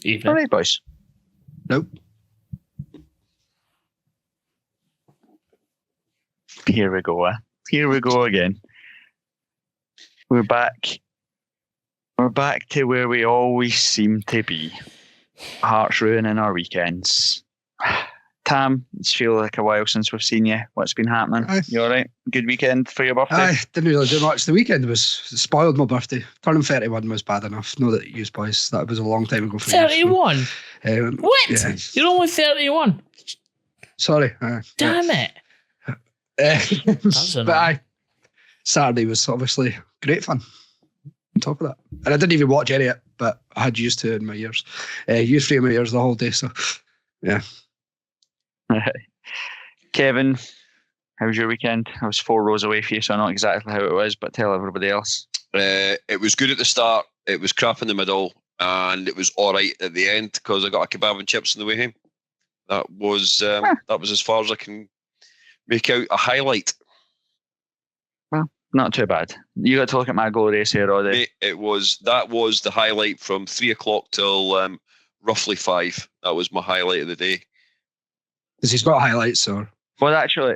Evening. All right, boys. Nope. Here we go. Here we go again. We're back. We're back to where we always seem to be. Hearts ruining our weekends. Tam, it's feel like a while since we've seen you. What's been happening? Aye. You all right? Good weekend for your birthday? Didn't really do much. The weekend was spoiled my birthday. Turning 31 was bad enough. Know that you boys, that was a long time ago for you. 31? What? Yeah. You're only 31? Sorry. Damn it. That's but Saturday was obviously great fun. On top of that. And I didn't even watch any of it, but I had used to in my ears. Used free in my ears the whole day, so yeah. Kevin, how was your weekend? I was 4 rows away from you, so I know exactly how it was, but tell everybody else. It was good at the start, it was crap in the middle, and it was alright at the end because I got a kebab and chips on the way home. That was as far as I can make out a highlight. Well, not too bad. You got to look at my goal race here, Roddy. That was the highlight from 3 o'clock till roughly 5. That was my highlight of the day. Because he's got highlights, or well, actually,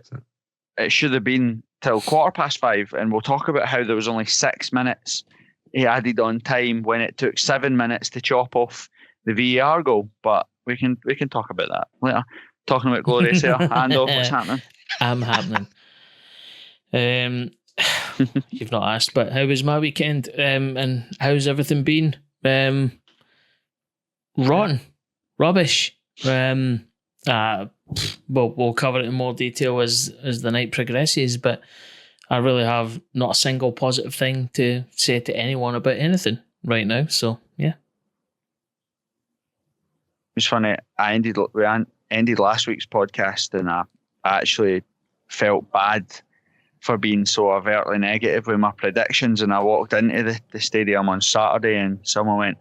it should have been till 5:15, and we'll talk about how there was only 6 minutes he added on time when it took 7 minutes to chop off the VAR goal. But we can talk about that later. Talking about goal race here, and what's happening? Happening. You've not asked, but how was my weekend? And how's everything been? Rotten, rubbish. Well, we'll cover it in more detail as the night progresses, but I really have not a single positive thing to say to anyone about anything right now. So yeah, It's funny. We ended last week's podcast, and I actually felt bad for being so overtly negative with my predictions. And I walked into the stadium on Saturday, and someone went,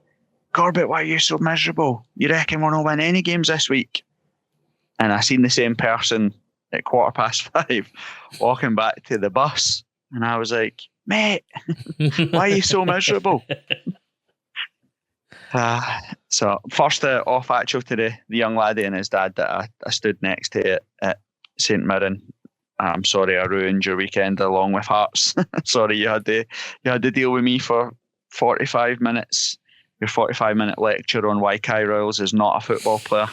"Corbett, why are you so miserable? You reckon we'll not win any games this week?" And I seen the same person at 5:15 walking back to the bus. And I was like, "Mate, why are you so miserable?" So first off actual to the young laddie and his dad that I stood next to at St Mirren. I'm sorry I ruined your weekend along with Hearts. Sorry you had to deal with me for 45 minutes. Your 45-minute lecture on why Kai Royals is not a football player.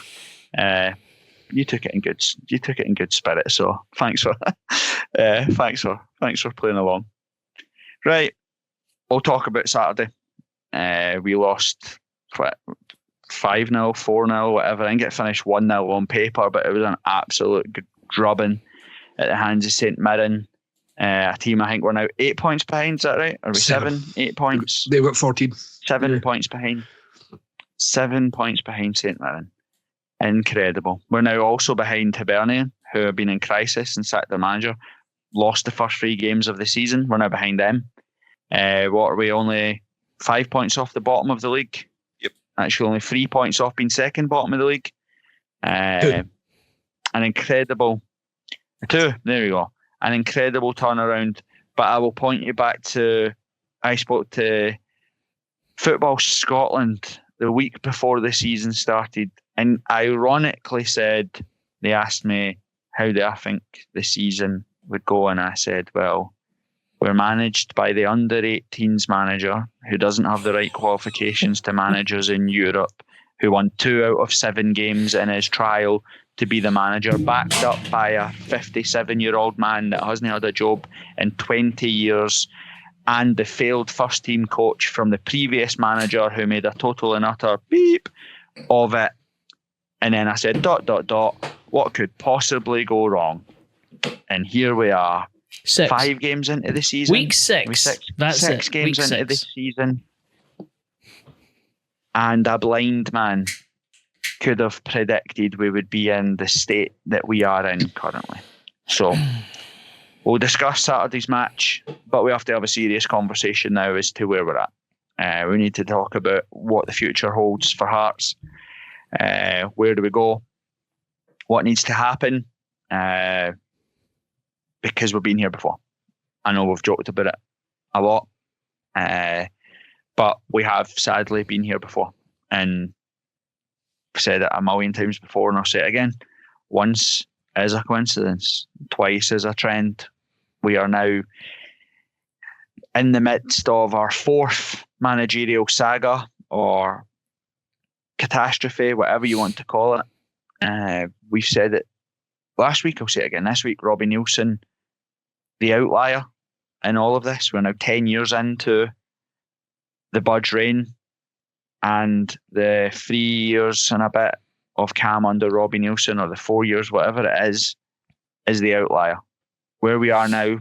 You took it in good spirit. So thanks for playing along. Right, we'll talk about Saturday. We lost 5-0, 4-0, whatever. I think it finished 1-0 on paper, but it was an absolute drubbing at the hands of St Mirren. A team I think we're now 8 points behind. Is that right? Are we 7? 8 points? They were 14. 7 points behind. 7 points behind St Mirren. Incredible. We're now also behind Hibernian, who have been in crisis and sacked their manager. Lost the first 3 games of the season. We're now behind them. What are we? Only 5 points off the bottom of the league. Yep. Actually, only 3 points off being second bottom of the league. An incredible 2. There we go. An incredible turnaround. But I will point you back to, I spoke to Football Scotland the week before the season started, and ironically said, they asked me how do I think the season would go, and I said, well, we're managed by the under-18s manager who doesn't have the right qualifications to managers in Europe, who won 2 out of 7 games in his trial to be the manager, backed up by a 57-year-old man that hasn't had a job in 20 years, and the failed first-team coach from the previous manager who made a total and utter beep of it. And then I said, ... what could possibly go wrong? And here we are. 6. 5 games into the season. Week 6. That's 6 it. games Week into 6. the season. And a blind man could have predicted we would be in the state that we are in currently. So we'll discuss Saturday's match, but we have to have a serious conversation now as to where we're at. We need to talk about what the future holds for Hearts. Where do we go? What needs to happen? Because we've been here before. I know we've joked about it a lot, but we have sadly been here before. And said it a million times before, and I'll say it again. Once is a coincidence, twice is a trend. We are now in the midst of our fourth managerial saga or catastrophe, whatever you want to call it. We've said it last week, I'll say it again this week. Robbie Neilson, the outlier in all of this. We're now 10 years into the Budge reign, and the 3 years and a bit of Cam under Robbie Neilson, or the 4 years, whatever it is the outlier. Where we are now,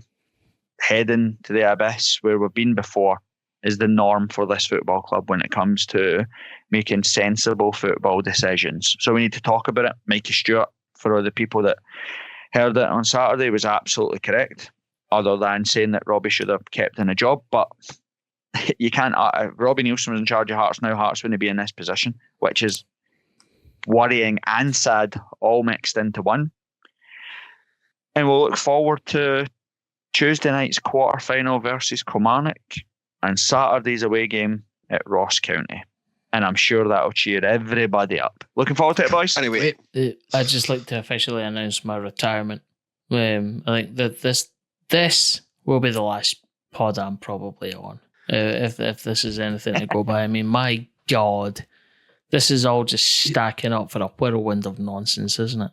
heading to the abyss, where we've been before, is the norm for this football club when it comes to making sensible football decisions. So we need to talk about it. Mikey Stewart, for all the people that heard it on Saturday, was absolutely correct, other than saying that Robbie should have kept in a job. But you can't. Robbie Neilson was in charge of Hearts. Now Hearts wouldn't be in this position, which is worrying and sad, all mixed into one. And we'll look forward to Tuesday night's quarter-final versus Kilmarnock and Saturday's away game at Ross County. And I'm sure that'll cheer everybody up. Looking forward to it, boys. Anyway, I'd just like to officially announce my retirement. I think that this will be the last pod I'm probably on. If this is anything to go by. I mean, my God, this is all just stacking up for a whirlwind of nonsense, isn't it?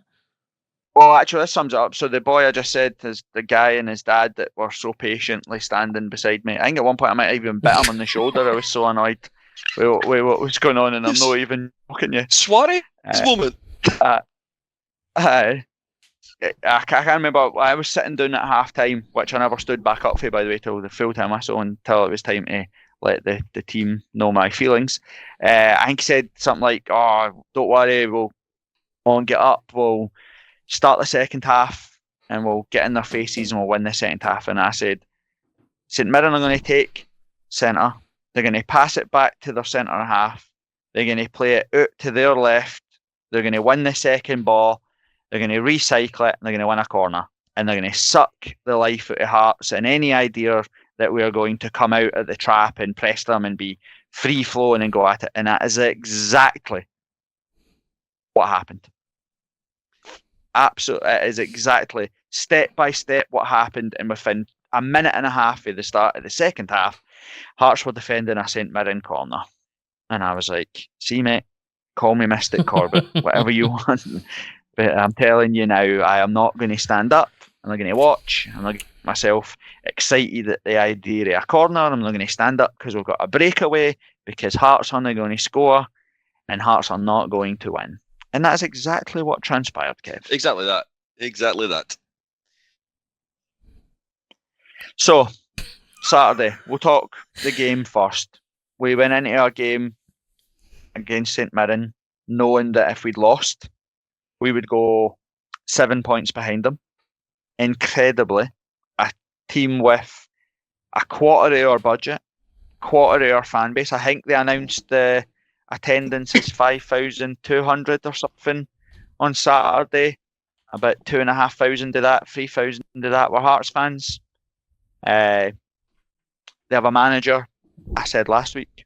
Well, actually, this sums it up. So the boy I just said is the guy and his dad that were so patiently standing beside me. I think at one point I might have even bit him on the shoulder. I was so annoyed with what was going on, and I'm not even looking you. Swarry, this moment. I can't remember. I was sitting down at half time, which I never stood back up for, by the way, till the full time whistle, until it was time to let the team know my feelings. I think he said something like, "Oh, don't worry, we'll get up. We'll start the second half and we'll get in their faces and we'll win the second half." And I said, St Mirren are going to take centre. They're going to pass it back to their centre half. They're going to play it out to their left. They're going to win the second ball. They're going to recycle it, and they're going to win a corner. And they're going to suck the life out of Hearts, and any idea that we are going to come out at the trap and press them and be free-flowing and go at it. And that is exactly what happened. Absolutely, it is exactly step by step what happened. And within a minute and a half of the start of the second half, Hearts were defending a St Mirren corner. And I was like, see, mate, call me Mystic Corbett, whatever you want. But I'm telling you now, I am not going to stand up. I'm not going to watch. I'm not going to get myself excited at the idea of a corner. I'm not going to stand up because we've got a breakaway, because Hearts are not going to score and Hearts are not going to win. And that's exactly what transpired, Kev. Exactly that. Exactly that. So, Saturday, we'll talk the game first. We went into our game against St Mirren knowing that if we'd lost, we would go 7 points behind them. Incredibly, a team with a quarter of our budget, quarter of our fan base. I think they announced the attendance is 5,200 or something on Saturday. About 2,500 of that, 3,000 of that were Hearts fans. They have a manager, I said last week,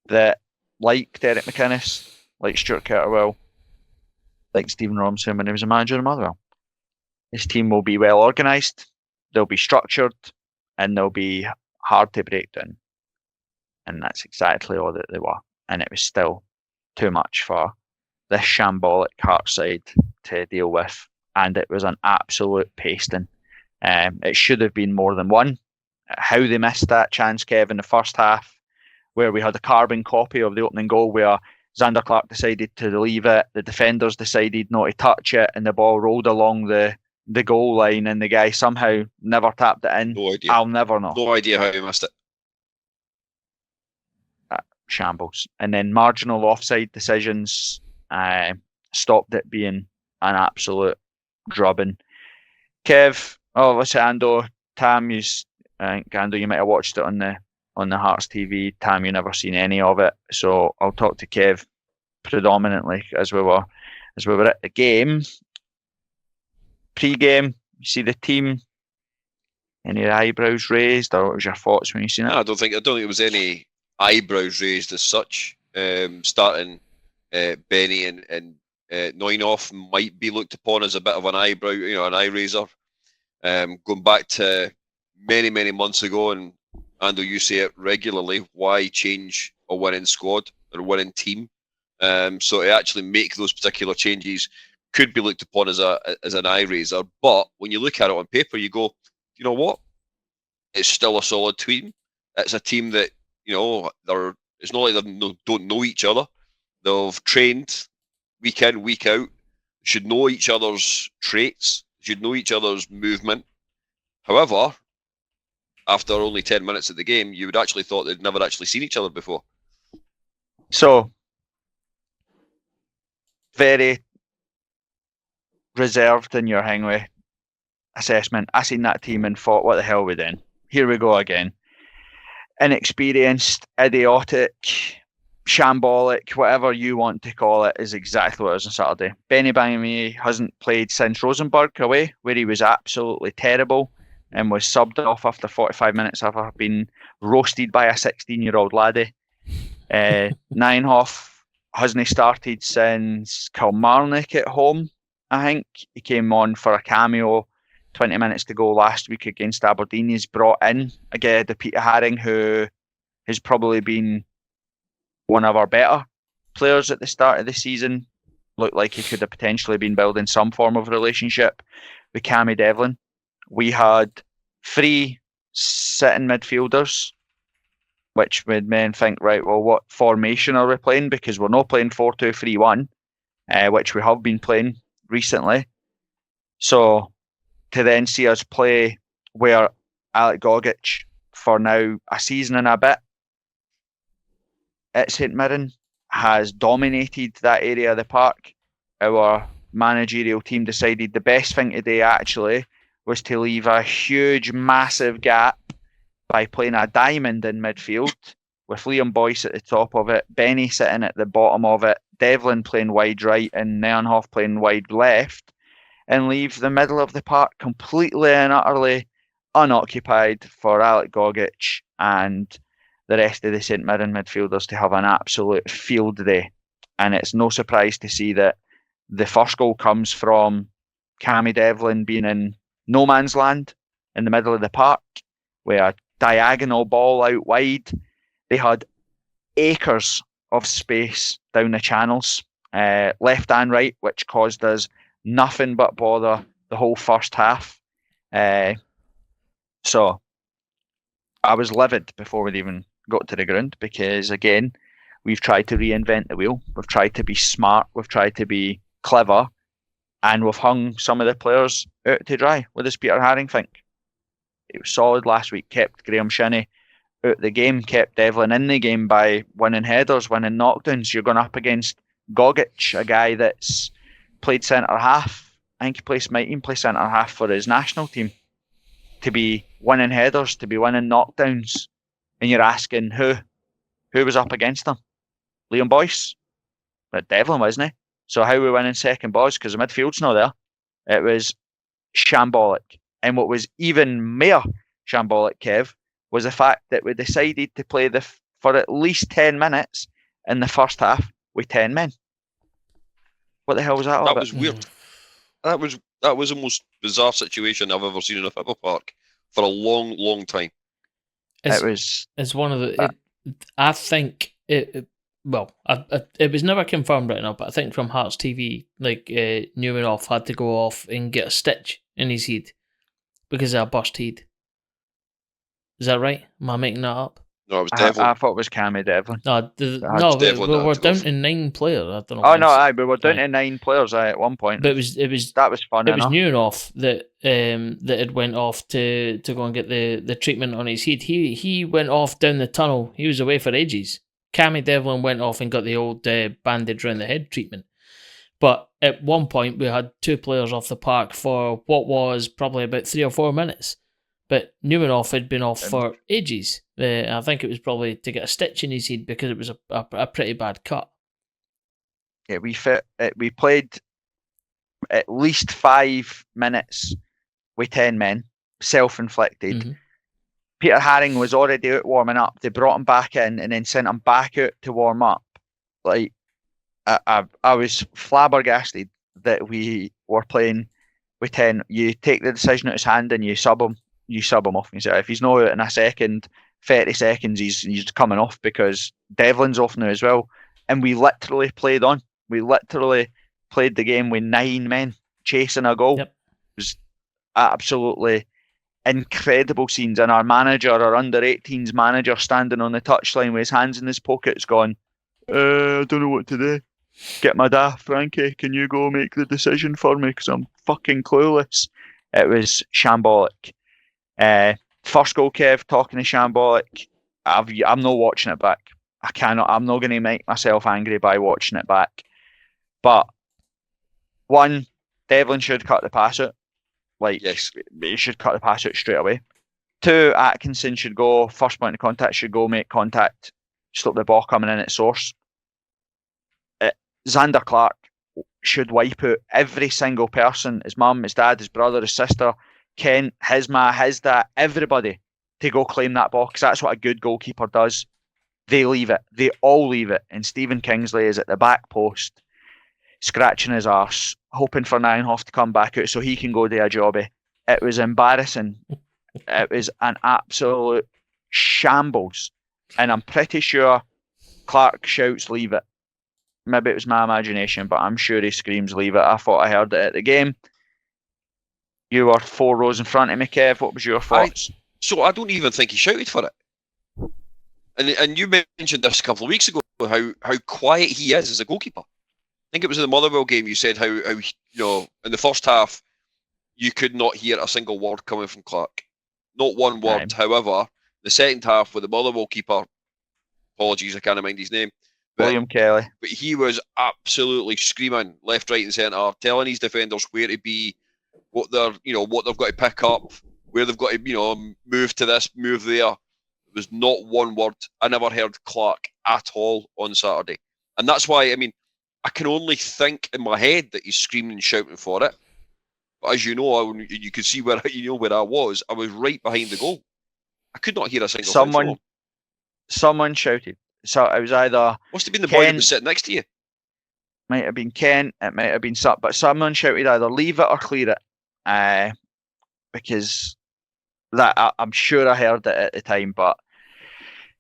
that like Derek McInnes, like Stuart Kettlewell, like Stephen Robinson when he was a manager in Motherwell. His team will be well organised, they'll be structured, and they'll be hard to break down. And that's exactly all that they were. And it was still too much for this shambolic Hearts side to deal with. And it was an absolute pasting. It should have been more than one. How they missed that chance, Kev, in the first half, where we had a carbon copy of the opening goal where Xander Clark decided to leave it, the defenders decided not to touch it, and the ball rolled along the goal line, and the guy somehow never tapped it in. No idea. I'll never know. No idea how he missed it. Shambles. And then marginal offside decisions stopped it being an absolute drubbing. Kev, listen, Ando, Tam, I think Ando, you might have watched it on the Hearts TV. Tam, you never seen any of it, so I'll talk to Kev predominantly as we were at the game. Pre-game, you see the team. Any eyebrows raised, or what was your thoughts when you seen it? I don't think it was any eyebrows raised as such. Starting Benny and Neunoff might be looked upon as a bit of an eyebrow, an eye raiser. Going back to many, many months ago, and Ando, you say it regularly, why change a winning squad or a winning team? So to actually make those particular changes could be looked upon as an eye raiser. But when you look at it on paper, you go, you know what? It's still a solid team. It's a team that, it's not like they don't know each other. They've trained week in, week out, should know each other's traits, should know each other's movement. However, after only 10 minutes of the game, you would actually thought they'd never actually seen each other before. So, very reserved in your Hingway assessment. I seen that team and thought, what the hell are we doing? Here we go again. Inexperienced, idiotic, shambolic, whatever you want to call it, is exactly what it was on Saturday. Benny Bangamy hasn't played since Rosenborg away, where he was absolutely terrible and was subbed off after 45 minutes after being roasted by a 16-year-old laddie. Ninehoff hasn't started since Kilmarnock at home, I think. He came on for a cameo 20 minutes to go last week against Aberdeen. He's brought in again the Peter Haring, who has probably been one of our better players at the start of the season. Looked like he could have potentially been building some form of relationship with Cammy Devlin. We had 3 sitting midfielders, which made men think, right, well, what formation are we playing? Because we're not playing 4-2-3-1, which we have been playing recently. So to then see us play where Alec Gogic, for now a season and a bit at St Mirren, has dominated that area of the park. Our managerial team decided the best thing to do actually was to leave a huge, massive gap by playing a diamond in midfield with Liam Boyce at the top of it, Benny sitting at the bottom of it, Devlin playing wide right and Neuenhoff playing wide left, and leave the middle of the park completely and utterly unoccupied for Alec Gogic and the rest of the St Mirren midfielders to have an absolute field day. And it's no surprise to see that the first goal comes from Cammy Devlin being in no man's land in the middle of the park with a diagonal ball out wide. They had acres of space down the channels, left and right, which caused us nothing but bother the whole first half. So I was livid before we'd even got to the ground, because again, we've tried to reinvent the wheel. We've tried to be smart. We've tried to be clever, and we've hung some of the players out to dry. What does Peter Haring think? It was solid last week, kept Graham Shinney out the game, kept Devlin in the game by winning headers, winning knockdowns. You're going up against Gogic, a guy that's played centre-half. I think he might even play centre-half for his national team. To be winning headers, to be winning knockdowns. And you're asking who was up against him? Liam Boyce? But Devlin, wasn't he? So how are we winning second balls? Because the midfield's not there. It was shambolic. And what was even more shambolic, Kev, was the fact that we decided to play for at least 10 minutes in the first half with 10 men. What the hell was that all about? That was weird. That was the most bizarre situation I've ever seen in a football park for a long, long time. It's one of the. I think it. Well, it was never confirmed right now, but I think from Hearts TV, Neuenhoff had to go off and get a stitch in his head because of a burst head. Is that right? Am I making that up? No, it was Devlin. I thought it was Cammy Devlin. We're down to 9 players. I don't know. Oh no, we were down to 9 players at one point. But it was that was fun. It was Neuenhoff that had went off to go and get the treatment on his head. He went off down the tunnel. He was away for ages. Cammy Devlin went off and got the old bandage around the head treatment. But at one point we had 2 players off the park for what was probably about 3 or 4 minutes. But Neuenhoff had been off for ages. I think it was probably to get a stitch in his head because it was a pretty bad cut. Yeah, we played at least 5 minutes with 10 men, self-inflicted. Mm-hmm. Peter Haring was already out warming up. They brought him back in and then sent him back out to warm up. I was flabbergasted that we were playing with 10. You take the decision out his hand and you sub him off. You say if he's not out in a second, 30 seconds, he's coming off because Devlin's off now as well. And we literally played on. We literally played the game with 9 men chasing a goal. Yep. It was absolutely incredible scenes. And our under 18s manager, standing on the touchline with his hands in his pockets, going, I don't know what to do. Get my dad, Frankie. Can you go make the decision for me? Because I'm fucking clueless. It was shambolic. First goal, Kev, talking to shambolic. I'm not watching it back. I cannot. I'm not going to make myself angry by watching it back. But one, Devlin should cut the pass out. Like, yes, he should cut the pass out straight away. 2, Atkinson should go. First point of contact should go, make contact, stop the ball coming in at source. Xander Clark should wipe out every single person, his mum, his dad, his brother, his sister, Ken, his ma, his dad, everybody to go claim that ball, because that's what a good goalkeeper does. They leave it. They all leave it. And Stephen Kingsley is at the back post, scratching his arse, hoping for Nienhoff to come back out so he can go do a jobby. It was embarrassing. It was an absolute shambles. And I'm pretty sure Clark shouts, leave it. Maybe it was my imagination, but I'm sure he screams, leave it. I thought I heard it at the game. You were 4 rows in front of me, Kev. What was your thoughts? So I don't even think he shouted for it. And you mentioned this a couple of weeks ago, how quiet he is as a goalkeeper. I think it was in the Motherwell game. You said how in the first half you could not hear a single word coming from Clark, not one word. Right. However, the second half with the Motherwell keeper, apologies, I can't mind his name, William Kelly, but he was absolutely screaming left, right, and centre, telling his defenders where to be, what they've got to pick up, where they've got to move to this, move there. It was not one word. I never heard Clark at all on Saturday. And that's why, I can only think in my head that he's screaming and shouting for it. But as you know, you could see where I was. I was right behind the goal. I could not hear a single thing. Someone shouted. So it was either... Must have been the boy that was sitting next to you. Might have been Ken. It might have been something. But someone shouted either leave it or clear it. Because... that I'm sure I heard it at the time, but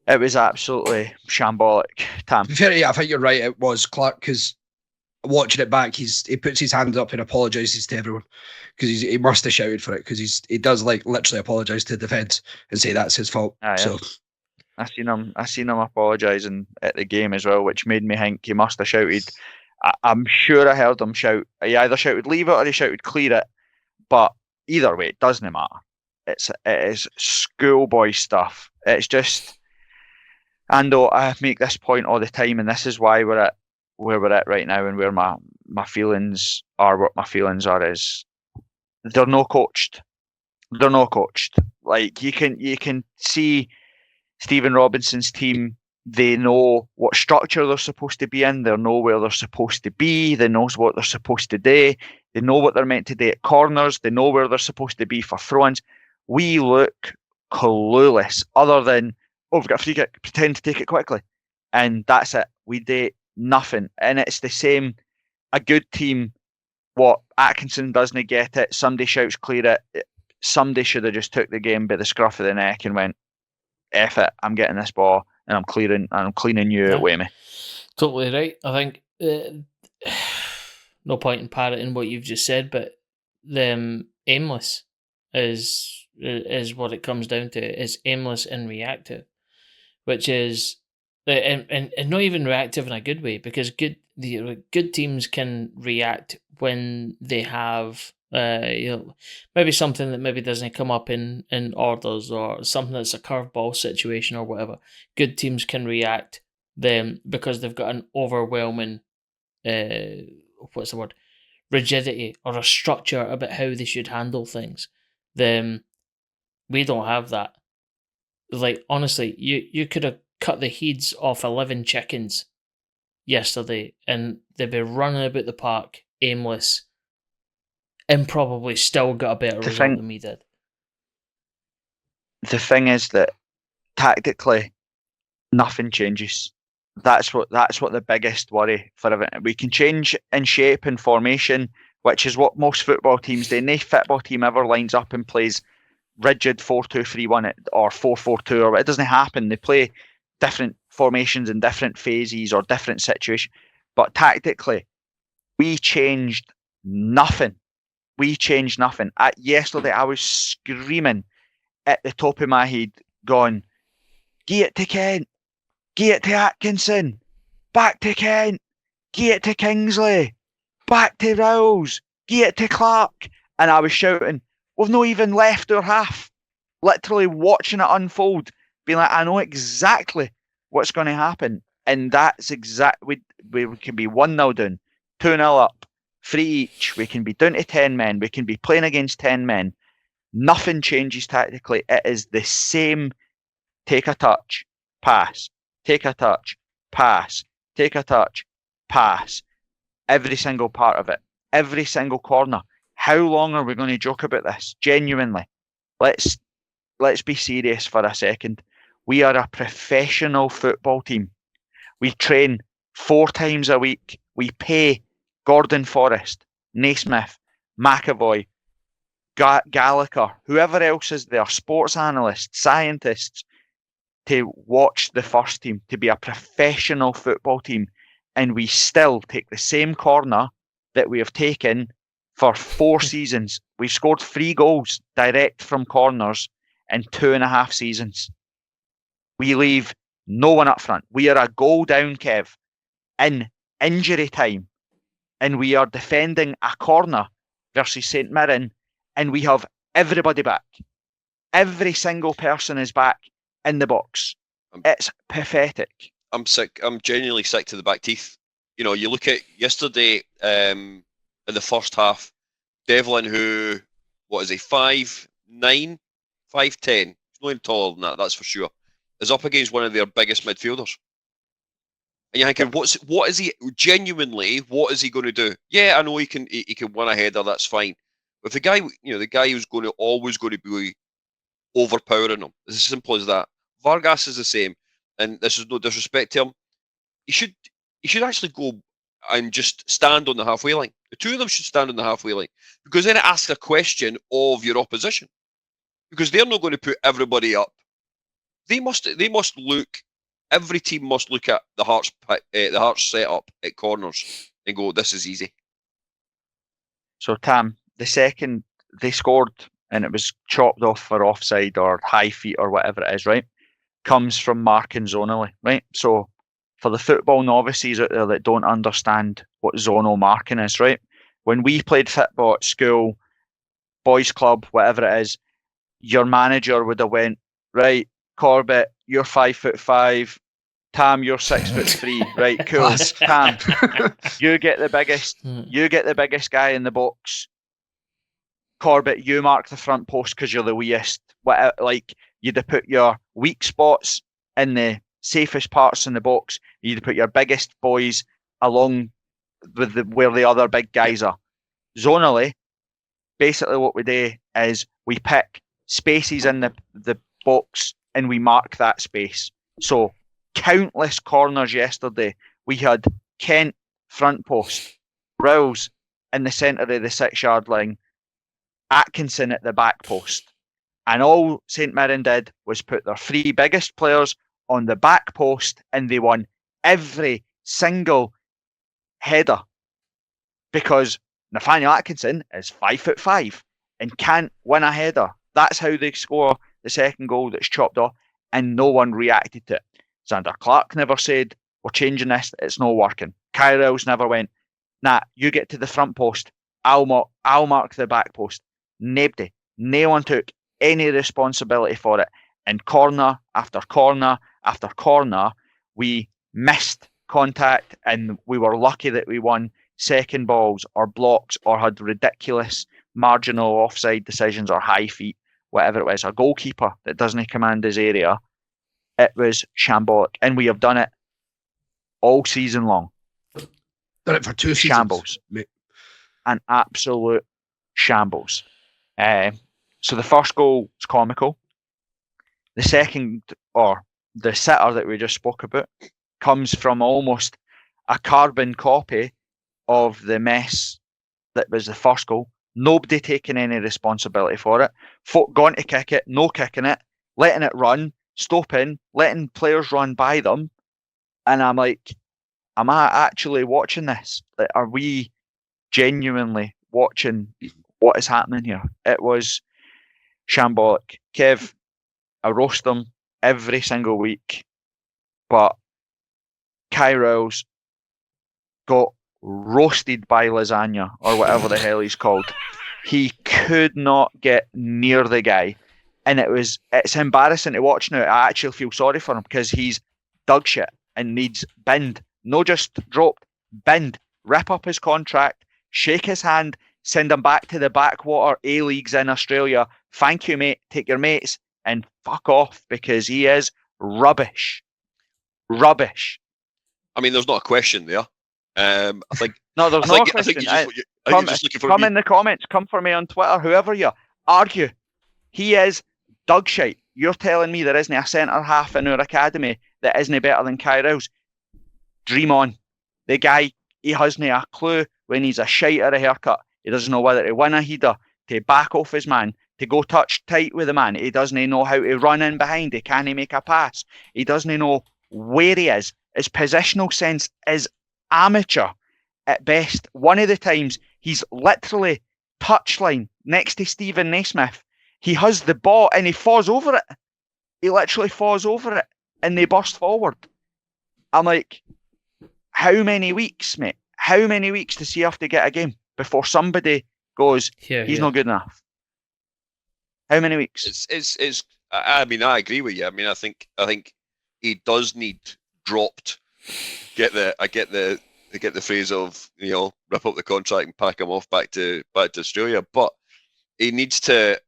it was absolutely shambolic. Tam. Yeah, I think you're right. It was Clark, because watching it back, he puts his hand up and apologises to everyone, because he must have shouted for it, because he does literally apologise to the defence and say that's his fault. So I seen him apologising at the game as well, which made me think he must have shouted. I'm sure I heard him shout. He either shouted leave it or he shouted clear it, but either way, it doesn't matter. It is schoolboy stuff. It's just, and I make this point all the time, and this is why we're at where we're at right now, and where my feelings are. What my feelings are is they're not coached. They're not coached. Like you can see Stephen Robinson's team. They know what structure they're supposed to be in. They know where they're supposed to be. They know what they're supposed to do. They know what they're meant to do at corners. They know where they're supposed to be for throw-ins. We look clueless, other than, we've got a free kick, pretend to take it quickly. And that's it. We do nothing. And it's the same, a good team, what Atkinson doesn't get it, somebody shouts clear it, somebody should have just took the game by the scruff of the neck and went, F it, I'm getting this ball and I'm cleaning you out with me. Totally right. I think no point in parroting what you've just said, but aimless is what it comes down to. It's aimless and reactive, which is and not even reactive in a good way, because good teams can react when they have maybe something that maybe doesn't come up in orders, or something that's a curveball situation or whatever. Good teams can react then because they've got an overwhelming rigidity or a structure about how they should handle things. Then we don't have that. Like, honestly, you could have cut the heads off 11 chickens yesterday and they'd be running about the park aimless and probably still got a better result than we did. The thing is that tactically nothing changes. That's what the biggest worry for everything. We can change in shape and formation, which is what most football teams do. No football team ever lines up and plays rigid 4-2-3-1 or 4-4-2, or it doesn't happen. They play different formations in different phases or different situations. But tactically, we changed nothing. Yesterday, I was screaming at the top of my head, going, "Give it to Kent, give it to Atkinson, back to Kent, give it to Kingsley, back to Rowles, give it to Clark." And I was shouting, we've not even left our half. Literally watching it unfold, being like, I know exactly what's going to happen. And that's exactly, we can be 1-0 down, 2-0 up, 3 each. We can be down to 10 men. We can be playing against 10 men. Nothing changes tactically. It is the same. Take a touch, pass. Take a touch, pass. Take a touch, pass. Every single part of it. Every single corner. How long are we going to joke about this? Genuinely. Let's be serious for a second. We are a professional football team. We train 4 times a week. We pay Gordon Forrest, Naismith, McAvoy, Gallagher, whoever else is there, sports analysts, scientists, to watch the first team, to be a professional football team. And we still take the same corner that we have taken for 4 seasons. We've scored 3 goals direct from corners in 2.5 seasons. We leave no one up front. We are a goal down, Kev, in injury time. And we are defending a corner versus St Mirren, and we have everybody back. Every single person is back in the box. It's pathetic. I'm sick. I'm genuinely sick to the back teeth. You know, you look at yesterday in the first half, Devlin, who, what is he, 5'9", 5'10", he's not even taller than that, that's for sure, is up against one of their biggest midfielders. And you're thinking, what is he going to do? Yeah, I know he can win a header, that's fine. But the guy who's always going to be overpowering him, it's as simple as that. Vargas is the same, and this is no disrespect to him. He should actually go and just stand on the halfway line. The two of them should stand on the halfway line, because then it asks a question of your opposition, because they're not going to put everybody up. They must look. Every team must look at the Hearts setup at corners and go, "This is easy." So Tam, the second they scored and it was chopped off for offside or high feet or whatever it is, right, comes from marking zonally, right? So for the football novices out there that don't understand what zonal marking is, right? When we played football at school, boys club, whatever it is, your manager would have went, right, Corbett, you're 5'5", Tam, you're 6'3", right, cool. Tam, you get the biggest guy in the box. Corbett, you mark the front post because you're the weakest. Like, you'd have put your weak spots in the safest parts in the box. You'd put your biggest boys along with where the other big guys are. Zonally, basically what we do is we pick spaces in the box and we mark that space. So countless corners yesterday, we had Kent front post, Rowles in the centre of the 6-yard line, Atkinson at the back post. And all St Mirren did was put their 3 biggest players on the back post, and they won every single header because Nathaniel Atkinson is 5'5" and can't win a header. That's how they score the second goal that's chopped off, and no one reacted to it. Xander Clark never said, "We're changing this, it's not working." Kyle Rowles never went, "Nah, you get to the front post, I'll mark the back post." Nobody, no one took any responsibility for it. And corner after corner after corner, we missed contact, and we were lucky that we won second balls or blocks or had ridiculous marginal offside decisions or high feet, whatever it was. A goalkeeper that doesn't command his area. It was shambolic, and we have done it all season long. Done it for 2 seasons. Shambles. An absolute shambles. So the first goal was comical. The second, or the sitter that we just spoke about, comes from almost a carbon copy of the mess that was the first goal. Nobody taking any responsibility for it. Folk going to kick it, no kicking it, letting it run, stopping, letting players run by them. And I'm like, am I actually watching this? Like, are we genuinely watching what is happening here? It was shambolic. Kev, I roast them every single week, but Kyrill's got roasted by lasagna or whatever the hell he's called. He could not get near the guy, and it's embarrassing to watch now. I actually feel sorry for him because he's dug shit and needs binned, not just dropped, binned. Rip up his contract, shake his hand, send him back to the backwater A-leagues in Australia. Thank you, mate. Take your mates and fuck off, because he is rubbish. Rubbish. I mean, there's not a question there. I think no, there's no question. You're just looking for come me. in the comments. Come for me on Twitter. Whoever you argue, he is dog shite. You're telling me there isn't a centre half in our academy that isn't better than Kyrill's? Dream on. The guy, he hasn't a clue when he's a shite or a haircut. He doesn't know whether to win a header, to back off his man, to go touch tight with the man. He doesn't know how to run in behind. He can't make a pass. He doesn't know where he is. His positional sense is amateur at best. One of the times he's literally touchline next to Stephen Naismith. He has the ball and he falls over it. He literally falls over it and they burst forward. I'm like, how many weeks, mate? How many weeks does he have to get a game before somebody goes, he's not good enough? How many weeks? It's. I mean, I agree with you. I mean, I think he does need dropped. I get the phrase of, you know, rip up the contract and pack him off back to Australia. But he needs to.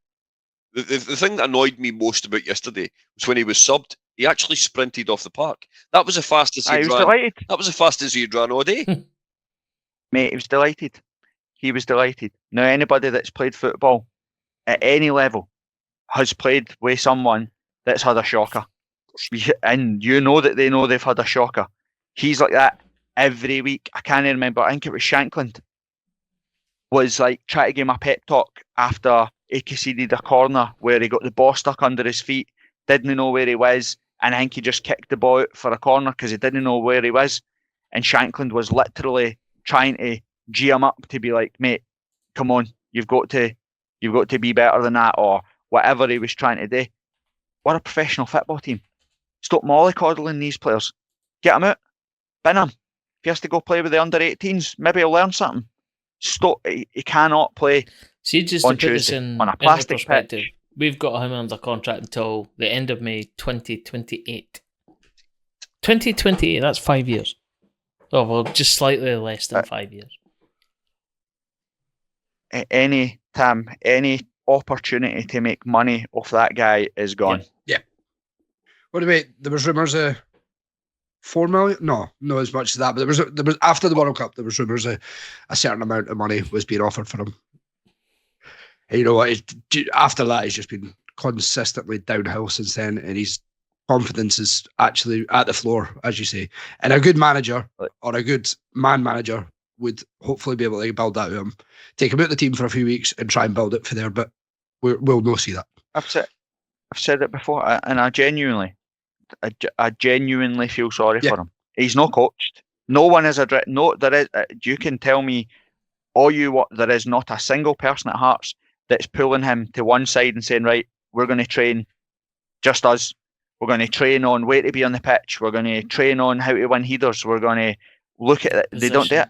The thing that annoyed me most about yesterday was when he was subbed. He actually sprinted off the park. That was the fastest he'd run. Delighted. That was the fastest he'd run all day. Mate, he was delighted. He was delighted. Now, anybody that's played football at any level has played with someone that's had a shocker. And you know that they know they've had a shocker. He's like that every week. I can't remember. I think it was Shankland. Was like trying to give him a pep talk after he conceded a corner where he got the ball stuck under his feet, didn't know where he was, and I think he just kicked the ball out for a corner because he didn't know where he was. And Shankland was literally trying to G him up to be like, mate, come on, you've got to be better than that, or whatever he was trying to do. We're a professional football team. Stop mollycoddling these players. Get him out. Bin him. If he has to go play with the under-18s, maybe he'll learn something. Stop. He cannot play. See, just on to put Tuesday, this in, on a plastic perspective, pitch. We've got him under contract until the end of May 2028. 2028, that's 5 years. Oh, well, just slightly less than 5 years. Any opportunity to make money off that guy is gone. Yeah. What about, there was rumours of 4 million? No, not as much as that, but there was after the World Cup, there was rumours of a certain amount of money was being offered for him. And you know what? After that, he's just been consistently downhill since then, and his confidence is actually at the floor, as you say. And a good manager or a good man manager would hopefully be able to build that with him, take him out of the team for a few weeks and try and build it for there. But we'll not see that. I've said it before, and I genuinely feel sorry for him. He's not coached. No one is there is. You can tell me all you want. There is not a single person at Hearts that's pulling him to one side and saying, right, we're going to train just us. We're going to train on where to be on the pitch. We're going to train on how to win headers. We're going to look at it. They don't do it.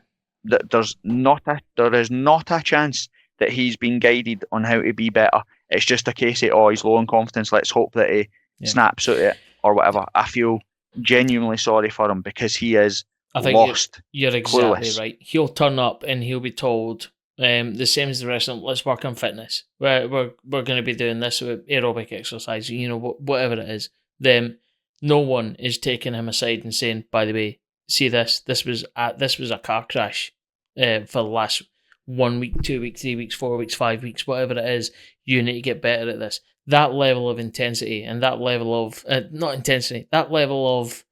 There is not a chance that he's been guided on how to be better. It's just a case of, he's low on confidence. Let's hope that he snaps at it or whatever. I feel genuinely sorry for him because he is lost. You're exactly clueless. right. He'll turn up and he'll be told, the same as the rest of them, let's work on fitness. We're going to be doing this with aerobic exercise, whatever it is. Then no one is taking him aside and saying, by the way, see this was a car crash for the last 1 week, 2 weeks, 3 weeks, 4 weeks, 5 weeks, whatever it is. You need to get better at this. That level of intensity and that level of that level of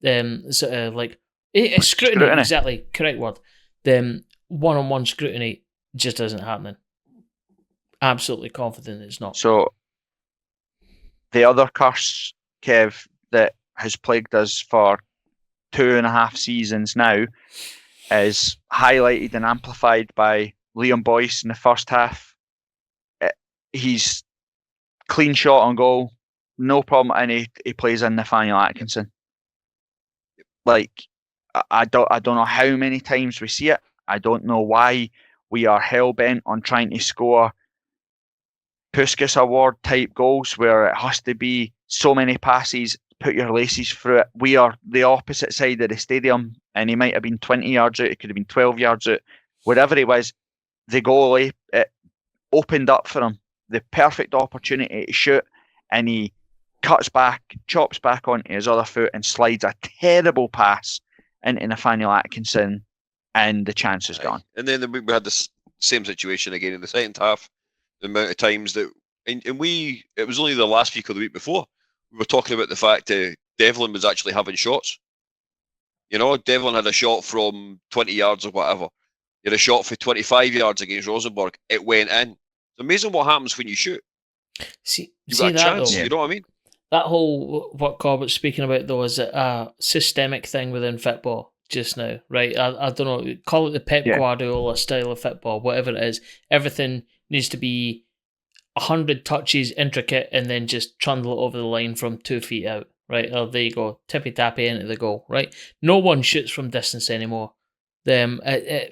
sort of like scrutiny, exactly, correct word. The one-on-one scrutiny just isn't happening. Absolutely confident it's not. So the other curse, Kev, that has plagued us for 2.5 seasons now is highlighted and amplified by Liam Boyce in the first half. He's clean shot on goal, no problem, and he plays in Nathaniel Atkinson. Like, I don't know how many times we see it. I don't know why we are hell bent on trying to score Puskas Award type goals where it has to be so many passes, put your laces through it. We are the opposite side of the stadium, and he might have been 20 yards out, it could have been 12 yards out, wherever he was. The goalie, it opened up for him the perfect opportunity to shoot, and he cuts back, chops back onto his other foot, and slides a terrible pass into Nathaniel Atkinson, and the chance is gone. And then we had the same situation again in the second half. The amount of times that, and it was only the last week or the week before, we were talking about the fact that Devlin was actually having shots. You know, Devlin had a shot from 20 yards or whatever. He had a shot for 25 yards against Rosenborg. It went in. It's amazing what happens when you shoot. See got a that chance, though? you know what I mean? That whole, what Corbett's speaking about though, is a systemic thing within football just now, right? I don't know, call it the Pep Guardiola style of football, whatever it is. Everything needs to be 100 touches, intricate, and then just trundle it over the line from 2 feet out, right? Oh, there you go, tippy-tappy into the goal, right? No one shoots from distance anymore. I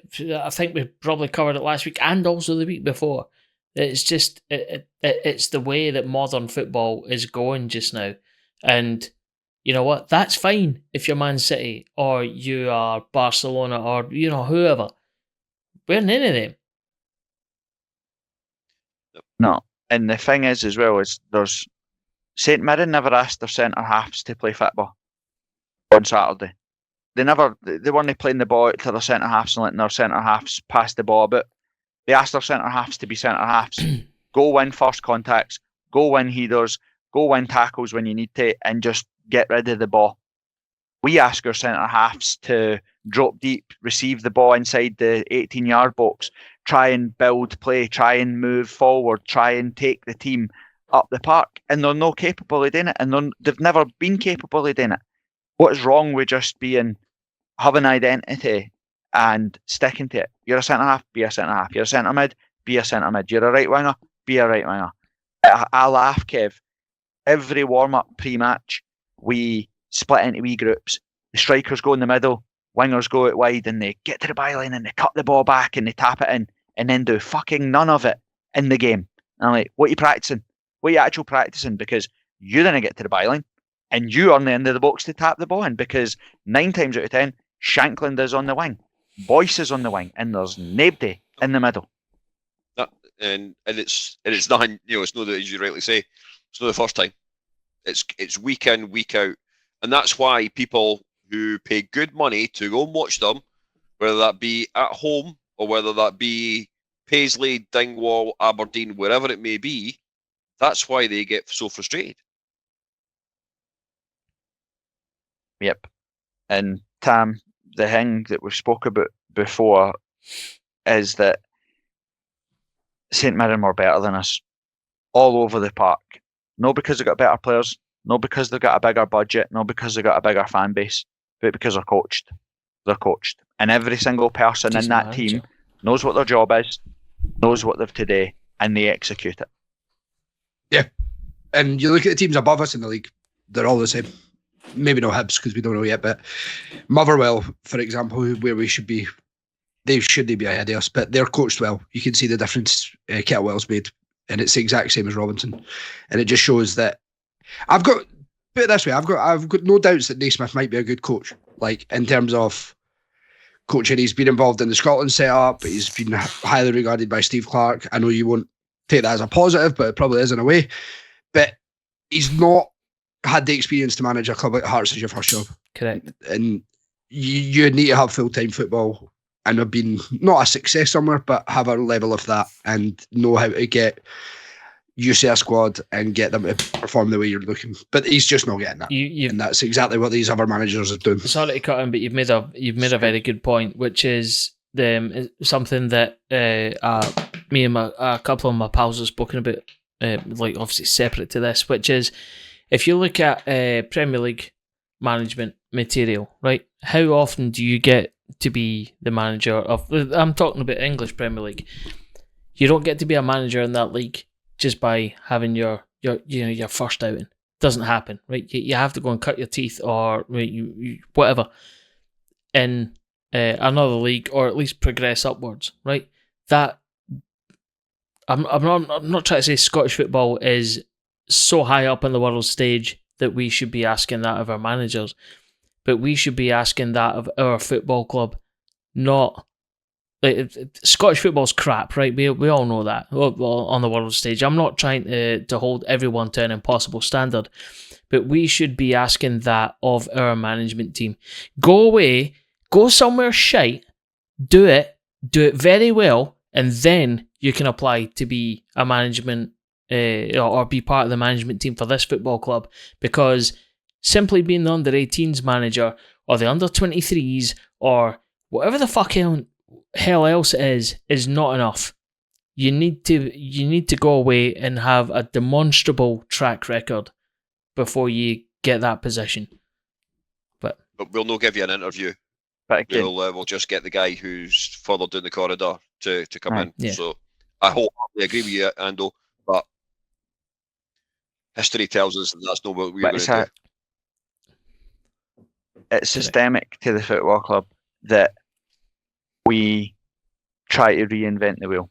think we probably covered it last week and also the week before. It's just, it's the way that modern football is going just now. And you know what? That's fine if you're Man City or you are Barcelona or, you know, whoever. We're none of them. No. And the thing is, as well, is there's St Mirren never asked their centre halves to play football on Saturday. They weren't playing the ball to their centre halves and letting their centre halves pass the ball about. They asked their centre halves to be centre halves. Go win first contacts, go win headers, go win tackles when you need to, and just get rid of the ball. We ask our centre halves to drop deep, receive the ball inside the 18-yard box, try and build play, try and move forward, try and take the team up the park, and they're not capable of doing it, and they've never been capable of doing it. What is wrong with just have an identity and sticking to it? You're a centre half, be a centre half. You're a centre mid, be a centre mid. You're a right winger, be a right winger. I laugh, Kev. Every warm up pre-match, we split into wee groups. The strikers go in the middle, wingers go out wide, and they get to the byline and they cut the ball back and they tap it in, and then do fucking none of it in the game. And I'm like, what are you practicing? What are you actually practicing? Because you didn't get to the byline, and you are on the end of the box to tap the ball in, because 9 times out of 10, Shankland is on the wing, Boyce is on the wing, and there's nobody in the middle. And it's nothing, you know, it's not that, as you rightly say, it's not the first time. It's week in, week out. And that's why people who pay good money to go and watch them, whether that be at home or whether that be Paisley, Dingwall, Aberdeen, wherever it may be, that's why they get so frustrated. Yep. And Tam, the thing that we've spoke about before is that St Mirren were better than us all over the park. Not because they've got better players, not because they've got a bigger budget, not because they've got a bigger fan base, but because they're coached. They're coached. And every single person in that team knows what their job is, knows what they've to do, and they execute it. Yeah. And you look at the teams above us in the league, they're all the same. Maybe no Hibs because we don't know yet, but Motherwell, for example, where we should be, they be ahead of us, but they're coached well. You can see the difference Kettlewell's made, and it's the exact same as Robinson. And it just shows that put it this way, I've got no doubts that Naismith might be a good coach. Like, in terms of coaching, he's been involved in the Scotland setup, he's been highly regarded by Steve Clarke. I know you won't take that as a positive, but it probably is in a way. But he's not had the experience to manage a club like Hearts as your first job. Correct. And you need to have full-time football and have been not a success somewhere, but have a level of that and know how to get UCS squad and get them to perform the way you're looking. But he's just not getting that. And that's exactly what these other managers are doing. Sorry to cut in, but you've made a very good point, which is something that me and a couple of my pals have spoken about, like obviously separate to this, which is if you look at Premier League management material, right? How often do you get to be the manager of? I'm talking about English Premier League. You don't get to be a manager in that league just by having your first outing. Doesn't happen, right? You have to go and cut your teeth or you whatever in another league, or at least progress upwards, right? That I'm not trying to say Scottish football is so high up on the world stage that we should be asking that of our managers, but we should be asking that of our football club. Not like Scottish football's crap, right? We all know that on the world stage. I'm not trying to hold everyone to an impossible standard, but we should be asking that of our management team. Go away, go somewhere shite, do it very well, and then you can apply to be a management or be part of the management team for this football club, because simply being the under-18s manager or the under-23s or whatever the fuck hell else it is not enough. You need to go away and have a demonstrable track record before you get that position. But we'll not give you an interview. But again, We'll just get the guy who's further down the corridor to come in. Yeah. So I wholeheartedly agree with you, Ando, but history tells us that's not what we're going to do. It's systemic to the football club that we try to reinvent the wheel.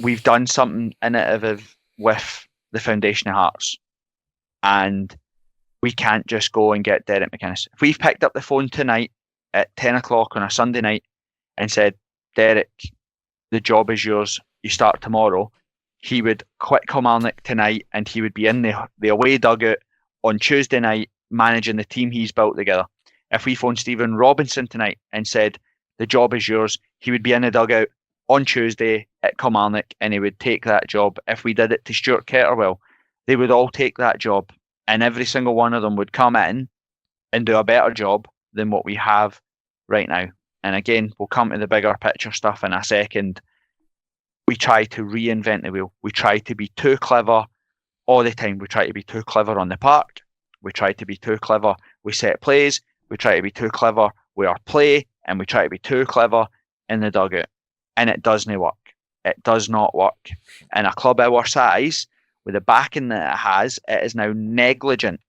We've done something innovative with the Foundation of Hearts, and we can't just go and get Derek McInnes. If we've picked up the phone tonight at 10 o'clock on a Sunday night and said, Derek, the job is yours, you start tomorrow, he would quit Kilmarnock tonight and he would be in the away dugout on Tuesday night managing the team he's built together. If we phoned Stephen Robinson tonight and said, the job is yours, he would be in the dugout on Tuesday at Kilmarnock and he would take that job. If we did it to Stuart Ketterwell, they would all take that job, and every single one of them would come in and do a better job than what we have right now. And again, we'll come to the bigger picture stuff in a second. We try to reinvent the wheel. We try to be too clever all the time. We try to be too clever on the park. We try to be too clever with set plays. We try to be too clever with our play, and we try to be too clever in the dugout. And it doesn't work. It does not work. And a club our size, with the backing that it has, it is now negligent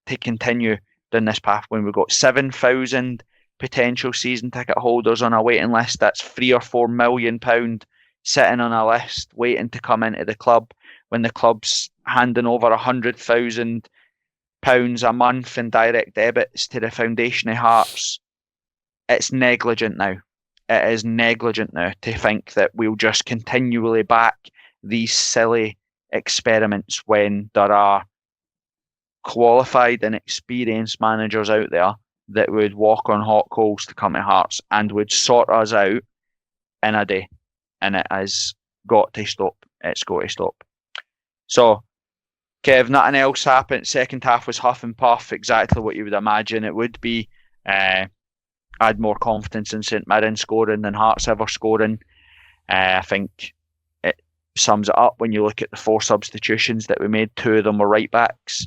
to continue down this path when we've got 7,000 potential season ticket holders on a waiting list. That's £3 or £4 million sitting on a list waiting to come into the club, when the club's handing over £100,000 a month in direct debits to the Foundation of Hearts. It's negligent now. It is negligent now to think that we'll just continually back these silly experiments when there are qualified and experienced managers out there that would walk on hot coals to come to Hearts and would sort us out in a day. And it has got to stop. It's got to stop. So, Kev, nothing else happened. Second half was huff and puff, exactly what you would imagine it would be. I had more confidence in St Mirren scoring than Hearts ever scoring. I think it sums it up when you look at the 4 substitutions that we made. 2 of them were right backs.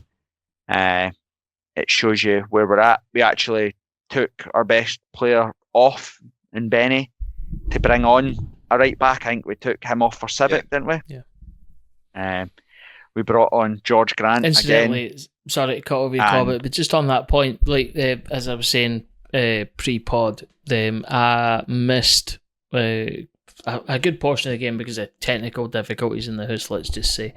It shows you where we're at. We actually took our best player off in Benny to bring on a right back. I think we took him off for Civic, didn't we? Yeah. We brought on George Grant incidentally, again. Sorry to cut over your comment, but just on that point, like as I was saying pre-pod, I missed a good portion of the game because of technical difficulties in the house, let's just say.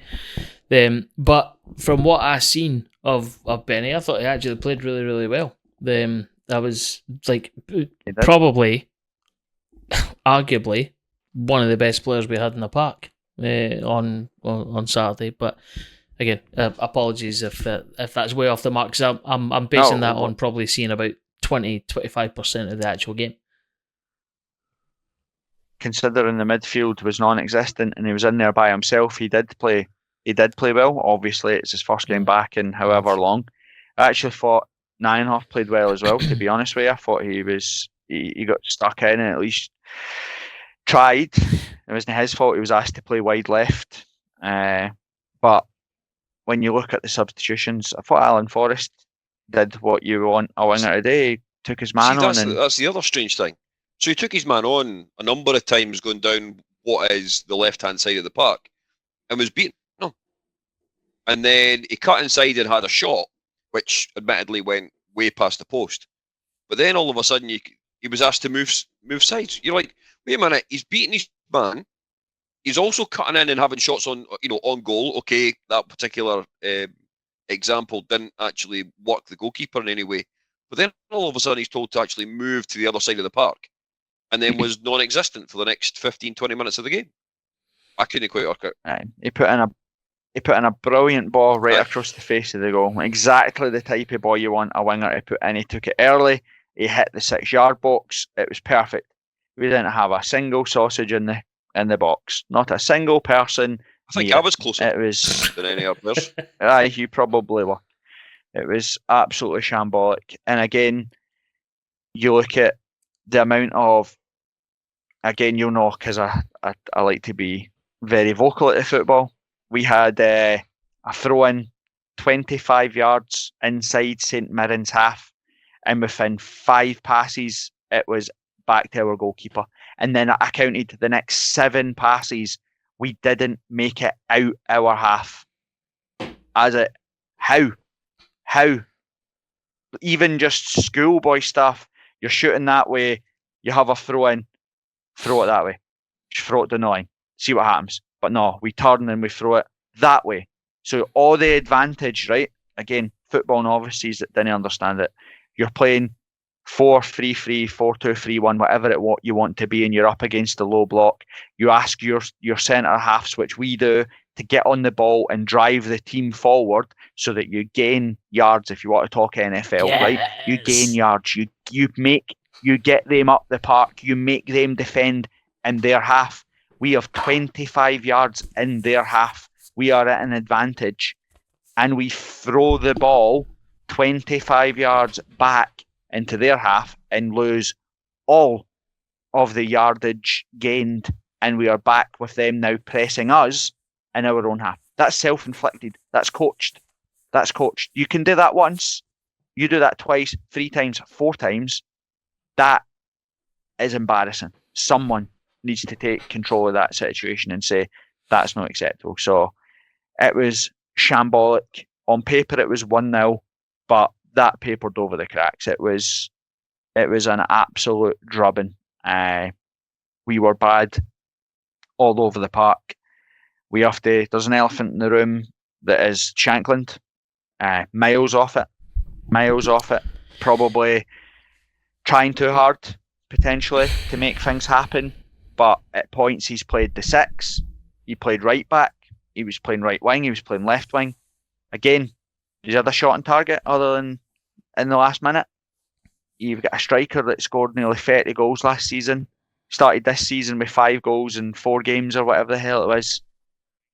But from what I seen of Benny, I thought he actually played really, really well. That was like probably, arguably, one of the best players we had in the park on Saturday. But again, apologies if that's way off the mark, because I'm basing that on probably seeing about 20-25% of the actual game. Considering the midfield was non-existent and he was in there by himself, he did play he did play well. Obviously, it's his first game back in however long. I actually thought Nienhoff played well as well, to be honest with you. I thought he got stuck in and at least tried. It wasn't his fault. He was asked to play wide left. But when you look at the substitutions, I thought Alan Forrest did what you want a winger today. He took his man on. That's the other strange thing. So he took his man on a number of times going down what is the left-hand side of the park and was beaten. No. And then he cut inside and had a shot, which admittedly went way past the post. But then all of a sudden he was asked to move sides. You're like, wait a minute, he's beating his man. He's also cutting in and having shots on goal. Okay, that particular example didn't actually work the goalkeeper in any way. But then all of a sudden he's told to actually move to the other side of the park and then was non-existent for the next 15, 20 minutes of the game. I couldn't quite work out. He put in a brilliant ball right across the face of the goal. Exactly the type of ball you want a winger to put in. He took it early. He hit the 6-yard box. It was perfect. We didn't have a single sausage in the box. Not a single person. I think I was closer than any other players. Aye, you probably were. It was absolutely shambolic. And again, you look at the amount of, again, you'll know because I like to be very vocal at the football. We had a throw-in 25 yards inside St Mirren's half, and within 5 passes, it was back to our goalkeeper. And then I counted the next 7 passes, we didn't make it out our half. How? Even just schoolboy stuff, you're shooting that way, you have a throw-in, throw it that way. Just throw it down the line, see what happens. But no, we turn and we throw it that way. So all the advantage, right? Again, football novices that didn't understand it. You're playing 4-3-3, 4-2-3-1, whatever you want to be, and you're up against the low block. You ask your centre halves, which we do, to get on the ball and drive the team forward so that you gain yards. If you want to talk NFL, yes. Right? You gain yards. You get them up the park. You make them defend in their half. We have 25 yards in their half. We are at an advantage, and we throw the ball 25 yards back into their half and lose all of the yardage gained, and we are back with them now pressing us in our own half. That's self-inflicted. That's coached. You can do that once. You do that twice, 3 times, 4 times. That is embarrassing. Someone needs to take control of that situation and say, that's not acceptable. So it was shambolic. On paper, it was 1-0, but that papered over the cracks. It was an absolute drubbing. We were bad all over the park. There's an elephant in the room that is Shankland. Miles off it. Probably trying too hard, potentially, to make things happen. But at points, he's played the 6. He played right back. He was playing right wing. He was playing left wing. Again, he's had a shot on target other than in the last minute. You've got a striker that scored nearly 30 goals last season. Started this season with 5 goals in 4 games or whatever the hell it was.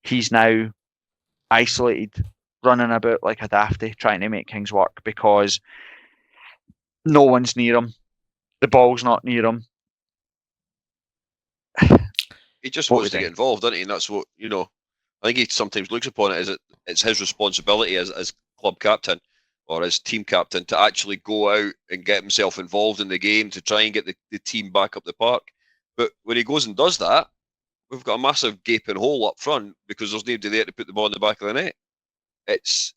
He's now isolated, running about like a dafty, trying to make things work because no one's near him. The ball's not near him. He just wants to get involved, doesn't he? And that's what, I think he sometimes looks upon it as it's his responsibility as club captain or as team captain to actually go out and get himself involved in the game to try and get the team back up the park. But when he goes and does that, we've got a massive gaping hole up front because there's nobody there to put the ball in the back of the net. It's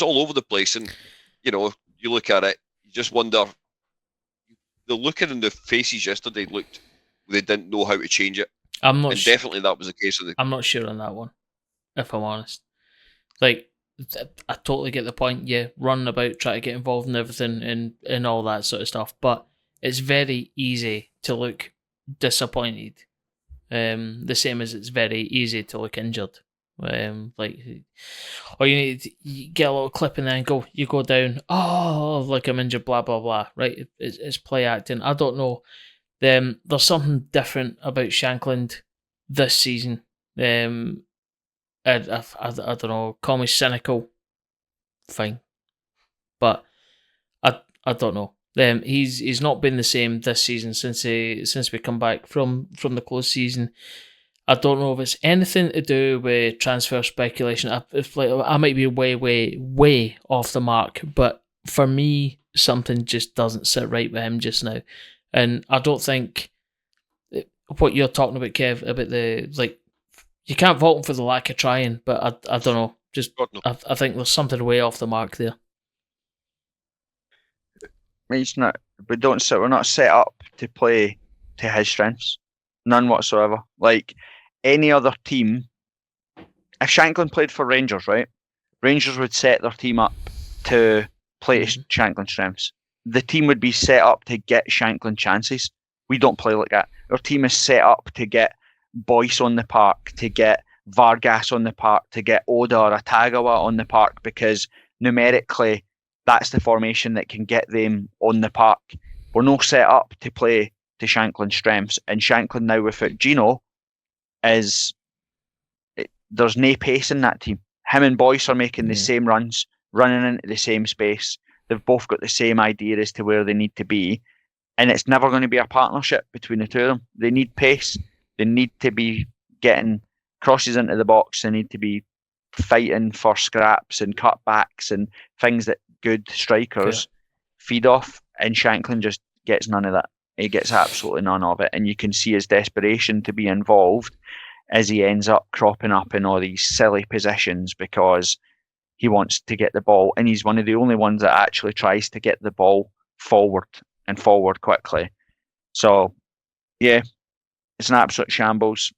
all over the place, and you look at it, you just wonder. The looking in the faces yesterday looked they didn't know how to change it. I'm not. Definitely that was the case. I'm not sure on that one, if I'm honest. Like, I totally get the point. Yeah, running about, try to get involved in everything and all that sort of stuff. But it's very easy to look disappointed. The same as it's very easy to look injured. Or you need to get a little clip and then you go down. Oh, like I'm injured. Blah blah blah. Right? It's play acting. I don't know. There's something different about Shankland this season. I don't know, call me cynical, fine, but I don't know. He's not been the same this season since we come back from the close season. I don't know if it's anything to do with transfer speculation. I might be way off the mark, but for me, something just doesn't sit right with him just now. And I don't think what you're talking about, Kev, about you can't fault him for the lack of trying, but I don't know. I think there's something way off the mark there. He's not. We're not set up to play to his strengths, none whatsoever. Like any other team, if Shankland played for Rangers, right? Rangers would set their team up to play to Shankland's strengths. The team would be set up to get Shankland chances. We don't play like that. Our team is set up to get Boyce on the park, to get Vargas on the park, to get Oda or Atagawa on the park, because numerically that's the formation that can get them on the park. We're not set up to play to Shankland's strengths, and Shankland now without Gino there's no pace in that team. Him and Boyce are making the same runs, running into the same space. They've both got the same idea as to where they need to be, and it's never going to be a partnership between the two of them. They need pace. They need to be getting crosses into the box. They need to be fighting for scraps and cutbacks and things that good strikers feed off, and Shankland just gets none of that. He gets absolutely none of it, and you can see his desperation to be involved as he ends up cropping up in all these silly positions because he wants to get the ball, and he's one of the only ones that actually tries to get the ball forward and forward quickly. So, yeah, it's an absolute shambles.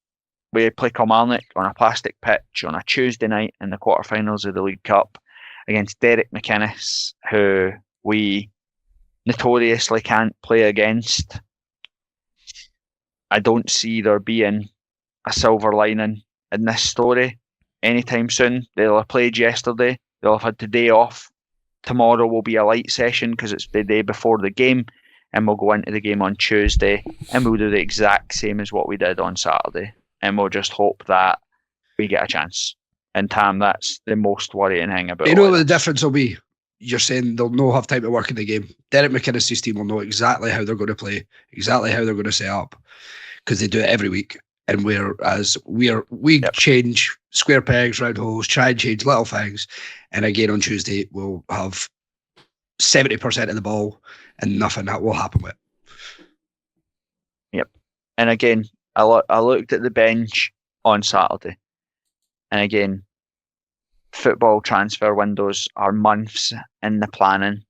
We play Kilmarnock on a plastic pitch on a Tuesday night in the quarterfinals of the League Cup against Derek McInnes, who we notoriously can't play against. I don't see there being a silver lining in this story anytime soon. They'll have played yesterday. They'll have had today off. Tomorrow will be a light session because it's the day before the game, and we'll go into the game on Tuesday and we'll do the exact same as what we did on Saturday, and we'll just hope that we get a chance. And Tam, that's the most worrying thing about it. You know what the difference will be? You're saying they'll not have time to work in the game. Derek McInnes' team will know exactly how they're going to play, exactly how they're going to set up, because they do it every week. And we change square pegs, round holes, try and change little things. And again on Tuesday, we'll have 70% of the ball and nothing that will happen with it. Yep. And again, I looked at the bench on Saturday. And again, football transfer windows are months in the planning.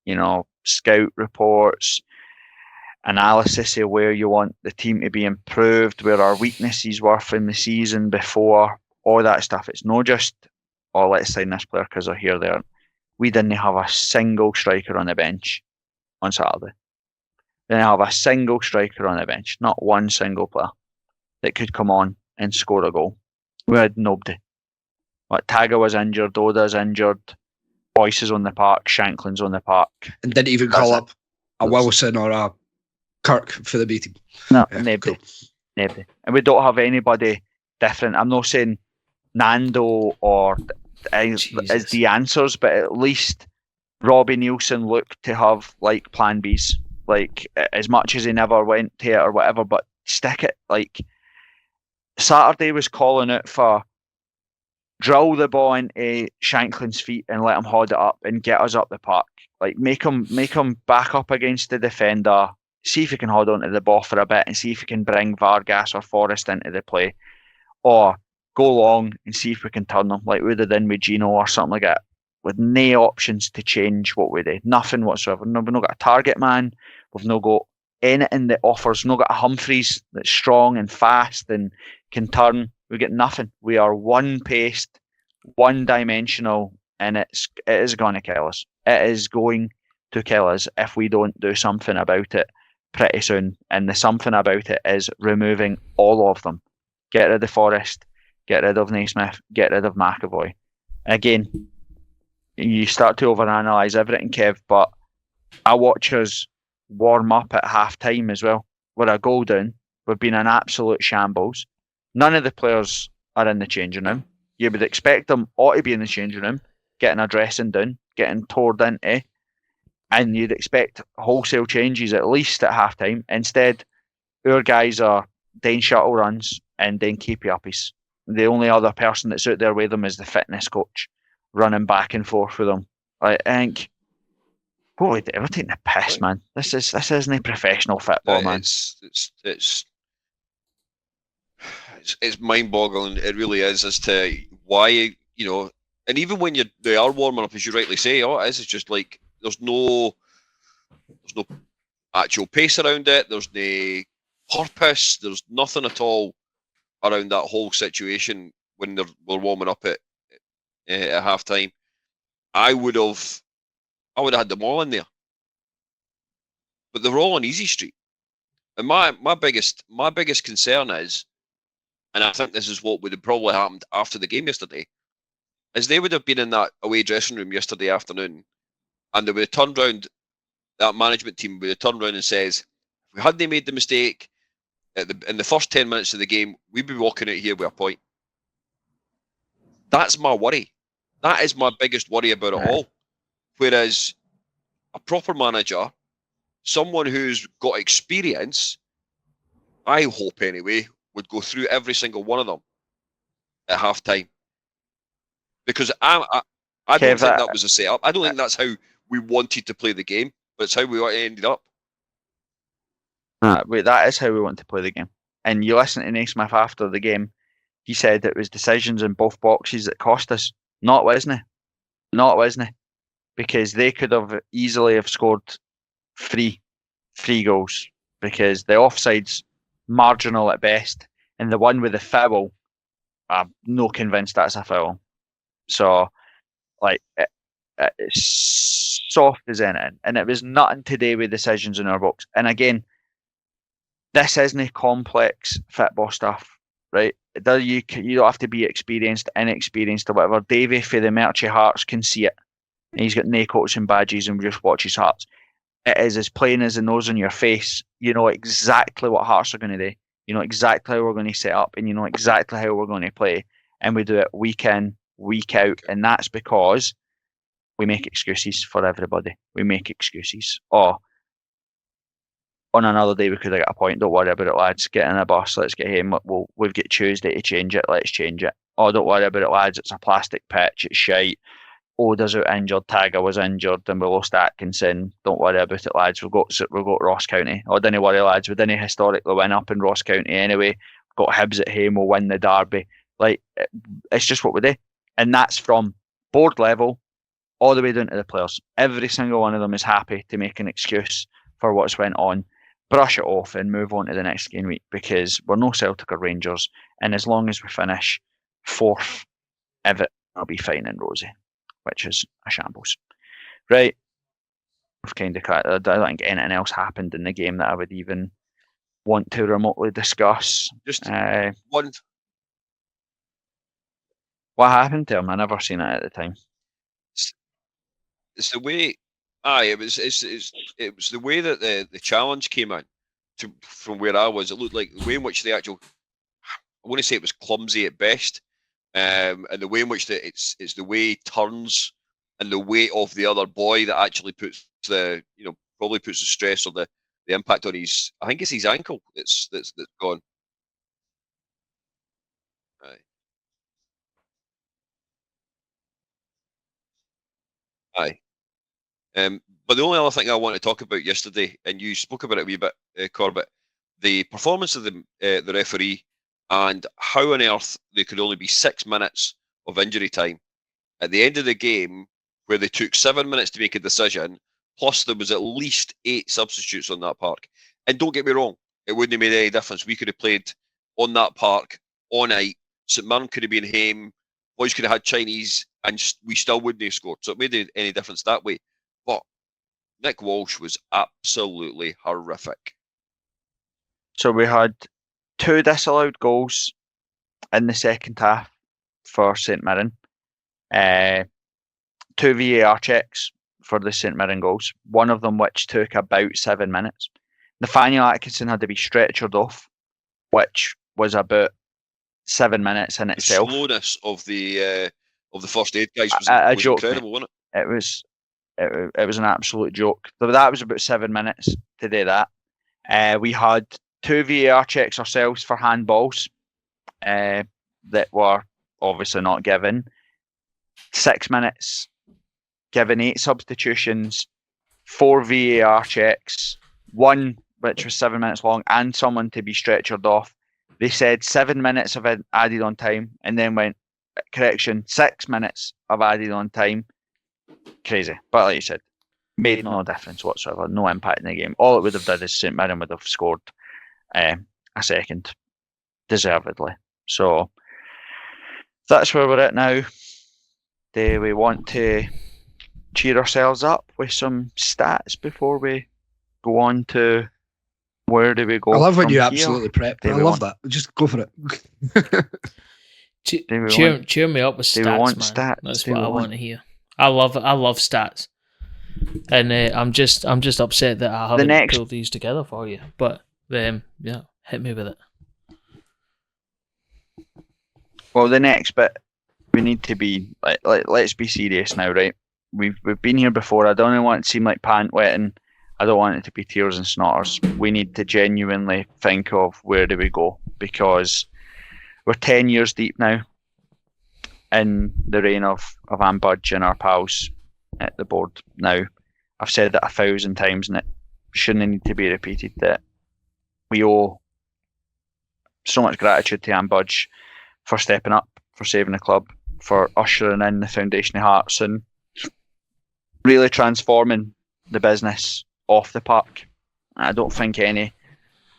You know, scout reports, analysis of where you want the team to be improved, where our weaknesses were from the season before, all that stuff. It's not just, oh, let's sign this player because they're here, there. We didn't have a single striker on the bench on Saturday. We didn't have a single striker on the bench, not one single player that could come on and score a goal. We had nobody. Taga was injured, Oda's injured, Boyce is on the park, Shankland's on the park. And didn't even call up a Wilson or a Kirk for the B team. No, nobody. Nobody. And we don't have anybody different. I'm not saying Nando or is the answers, but at least Robbie Nielsen looked to have like plan Bs. Like, as much as he never went to it or whatever, but stick it. Like, Saturday was calling it for drill the ball into Shankland's feet and let him hold it up and get us up the park. Like, make him back up against the defender, see if he can hold on to the ball for a bit and see if he can bring Vargas or Forrest into the play, or go long and see if we can turn them like we did in with Gino or something like that, with no options to change what we did. Nothing whatsoever. We've not got a target man. We've not got anything that offers. We've not got a Humphreys that's strong and fast and can turn. We get nothing. We are one-paced, one-dimensional, and it is going to kill us. It is going to kill us if we don't do something about it pretty soon. And the something about it is removing all of them. Get rid of Forrest, get rid of Naismith, get rid of McAvoy. Again, you start to overanalyze everything, Kev, but I watch us warm up at half-time as well. We're a goal down. We've been an absolute shambles. None of the players are in the changing room. you would expect them all to be in the changing room, getting a dressing down, getting toured into, and you'd expect wholesale changes at least at halftime. Instead, our guys are doing shuttle runs and doing keepy-uppies. The only other person that's out there with them is the fitness coach, running back and forth with them. I think, what we do? We're taking the piss, man. This isn't professional football, man. It's mind-boggling. It really is, as to why, and even when they are warming up, as you rightly say, it's just like there's no actual pace around it. There's no purpose. There's nothing at all around that whole situation when we're warming up at halftime. I would have had them all in there, but they're all on easy street. And my biggest concern is, and I think this is what would have probably happened after the game yesterday, is they would have been in that away dressing room yesterday afternoon, and they would have turned round, that management team would have turned round and says, if we hadn't made the mistake in the first 10 minutes of the game, we'd be walking out here with a point. That's my worry. That is my biggest worry about it all. Whereas a proper manager, someone who's got experience, I hope anyway, would go through every single one of them at half time. Because I don't think that was a setup. I don't think that's how we wanted to play the game, but it's how we ended up. That is how we want to play the game. And you listen to Naismith after the game, he said it was decisions in both boxes that cost us. Not Wisney. Because they could have easily have scored three goals, because the offside's marginal at best, and the one with the foul, I'm not convinced that's a foul. So, it's soft as anything, and it was nothing to do with decisions in our box. And again, this isn't complex football stuff, right? You don't have to be experienced, inexperienced, or whatever. Davey for the Merchie Hearts can see it. And he's got no coaching badges and just watches Hearts. It is as plain as the nose on your face. You know exactly what Hearts are going to do. You know exactly how we're going to set up, and you know exactly how we're going to play. And we do it week in, week out. And that's because we make excuses for everybody. We make excuses. On another day we could have got a point. Don't worry about it, lads. Get in a bus. Let's get home. We've got Tuesday to change it. Let's change it. Don't worry about it, lads. It's a plastic pitch. It's shite. Oda's out injured. Tagger was injured, and we lost Atkinson. Don't worry about it, lads. We've got Ross County. Don't worry, lads. We didn't historically win up in Ross County anyway. We've got Hibs at home. We'll win the derby. It's just what we do, and that's from board level all the way down to the players. Every single one of them is happy to make an excuse for what's went on, brush it off, and move on to the next game week, because we're no Celtic or Rangers, and as long as we finish fourth, Everton will be fine and rosy, which is a shambles. Right. We've kind of cut. I don't think anything else happened in the game that I would even want to remotely discuss. Just one. What happened to him? I never seen it at the time. It's the way. It was the way that the challenge came in from where I was. It looked like the way in which the actual, I want to say it was clumsy at best, and the way in which it's the way he turns and the weight of the other boy that actually puts probably puts the stress or the impact on his, I think it's his ankle that's gone. Aye. But the only other thing I want to talk about yesterday, and you spoke about it a wee bit, Corbett, the performance of the referee, and how on earth there could only be 6 minutes of injury time at the end of the game, where they took 7 minutes to make a decision, plus there was at least 8 substitutes on that park. And don't get me wrong, it wouldn't have made any difference. We could have played on that park all night. St Mirren could have been home. Boys could have had Chinese, and we still wouldn't have scored. So it made any difference that way. But Nick Walsh was absolutely horrific. So we had 2 disallowed goals in the second half for St Mirren. 2 VAR checks for the St Mirren goals. One of them which took about 7 minutes. Nathaniel Atkinson had to be stretchered off, which was about 7 minutes in The itself. slowness of the first aid guys was A joke, incredible, wasn't It was an absolute joke. So that was about 7 minutes to do that. We had 2 VAR checks ourselves for handballs that were obviously not given. 6 minutes, given 8 substitutions, 4 VAR checks, 1 which was 7 minutes long, and someone to be stretchered off. They said 7 minutes of added on time, and then went, correction, 6 minutes of added on time. Crazy. But like you said, made no difference whatsoever, no impact in the game. All it would have done is St Mirren would have scored a second, deservedly. So that's where we're at now. Do we want to cheer ourselves up with some stats before we go on to where do we go? I love when from you here? absolutely prep. I love that. Just go for it. Cheer me up with do we stats, want man. stats? That's Do what we I want- want to hear. I love stats, and I'm just upset that I haven't next- pulled these together for you. But yeah, hit me with it. Well, the next bit, we need to be let's be serious now, right? We've been here before. I don't want it to seem like pant-wetting. I don't want it to be tears and snotters. We need to genuinely think of where do we go, because we're 10 years deep now in the reign of Anne Budge and our pals at the board. Now, I've said that 1,000 times, and it shouldn't need to be repeated, that we owe so much gratitude to Anne Budge for stepping up, for saving the club, for ushering in the Foundation of Hearts and really transforming the business off the park. I don't think any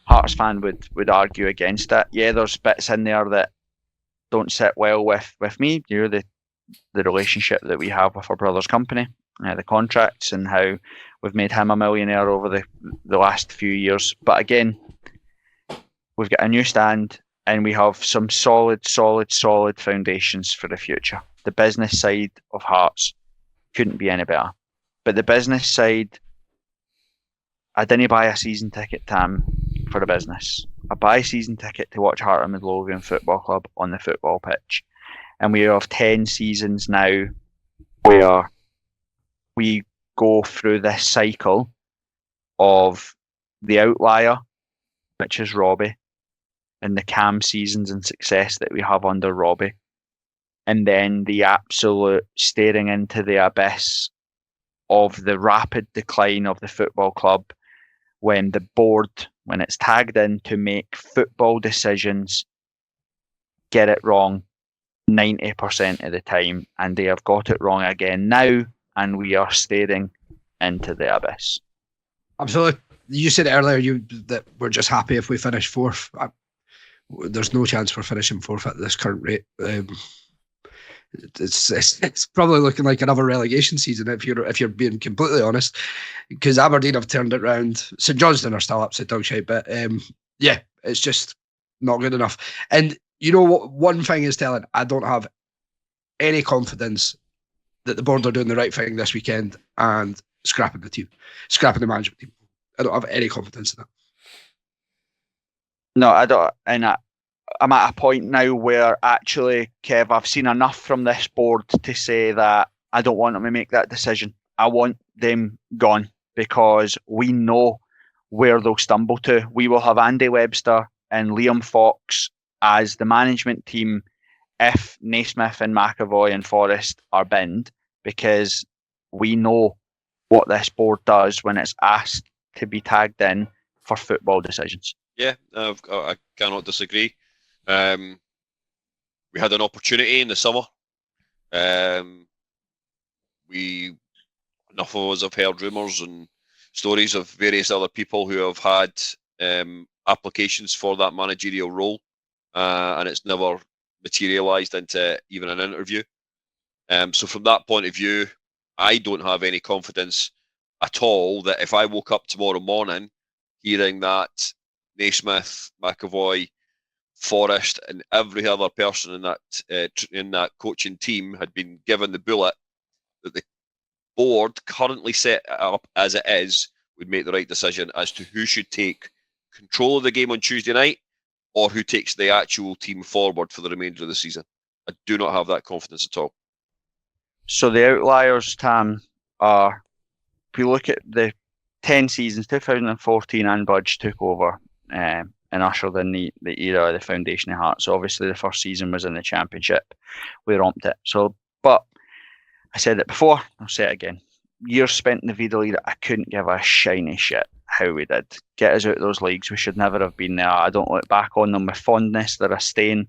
Hearts fan would argue against it. Yeah, there's bits in there that don't sit well with me. You know, the relationship that we have with our brother's company, the contracts, and how we've made him a millionaire over the last few years. But again, we've got a new stand and we have some solid foundations for the future. The business side of Hearts couldn't be any better. But the business side, I didn't buy a season ticket, Tam, for the business. I buy a season ticket to watch Heart of Midlothian Football Club on the football pitch. And we have 10 seasons now where we go through this cycle of the outlier, which is Robbie, and the calm seasons and success that we have under Robbie. And then the absolute staring into the abyss of the rapid decline of the football club when the board, when it's tagged in to make football decisions, get it wrong 90% of the time, and they have got it wrong again now, and we are staring into the abyss. Absolutely. You said earlier that we're just happy if we finish fourth. There's no chance for finishing fourth at this current rate. It's probably looking like another relegation season if you're being completely honest, because Aberdeen have turned it round. St Johnstone are still upside down shape, but yeah, it's just not good enough. And you know what? One thing is telling. I don't have any confidence that the board are doing the right thing this weekend and scrapping the management team. I don't have any confidence in that. No, I don't, and I'm at a point now where actually, Kev, I've seen enough from this board to say that I don't want them to make that decision. I want them gone because we know where they'll stumble to. We will have Andy Webster and Liam Fox as the management team if Naismith and McAvoy and Forrest are binned, because we know what this board does when it's asked to be tagged in for football decisions. Yeah, I cannot disagree. We had an opportunity in the summer. Enough of us have heard rumours and stories of various other people who have had applications for that managerial role, and it's never materialised into even an interview. So from that point of view, I don't have any confidence at all that if I woke up tomorrow morning hearing that Naismith, McAvoy, Forrest, and every other person in that coaching team had been given the bullet, that the board currently set up as it is would make the right decision as to who should take control of the game on Tuesday night or who takes the actual team forward for the remainder of the season. I do not have that confidence at all. So the outliers, Tam, are, if you look at the 10 seasons, 2014 and Budge took over and ushered in the era of the Foundation of Hearts. So obviously the first season was in the Championship. We romped it. So, but I said it before, I'll say it again. Years spent in the Vida League, I couldn't give a shiny shit how we did. Get us out of those leagues. We should never have been there. I don't look back on them with fondness. They're a stain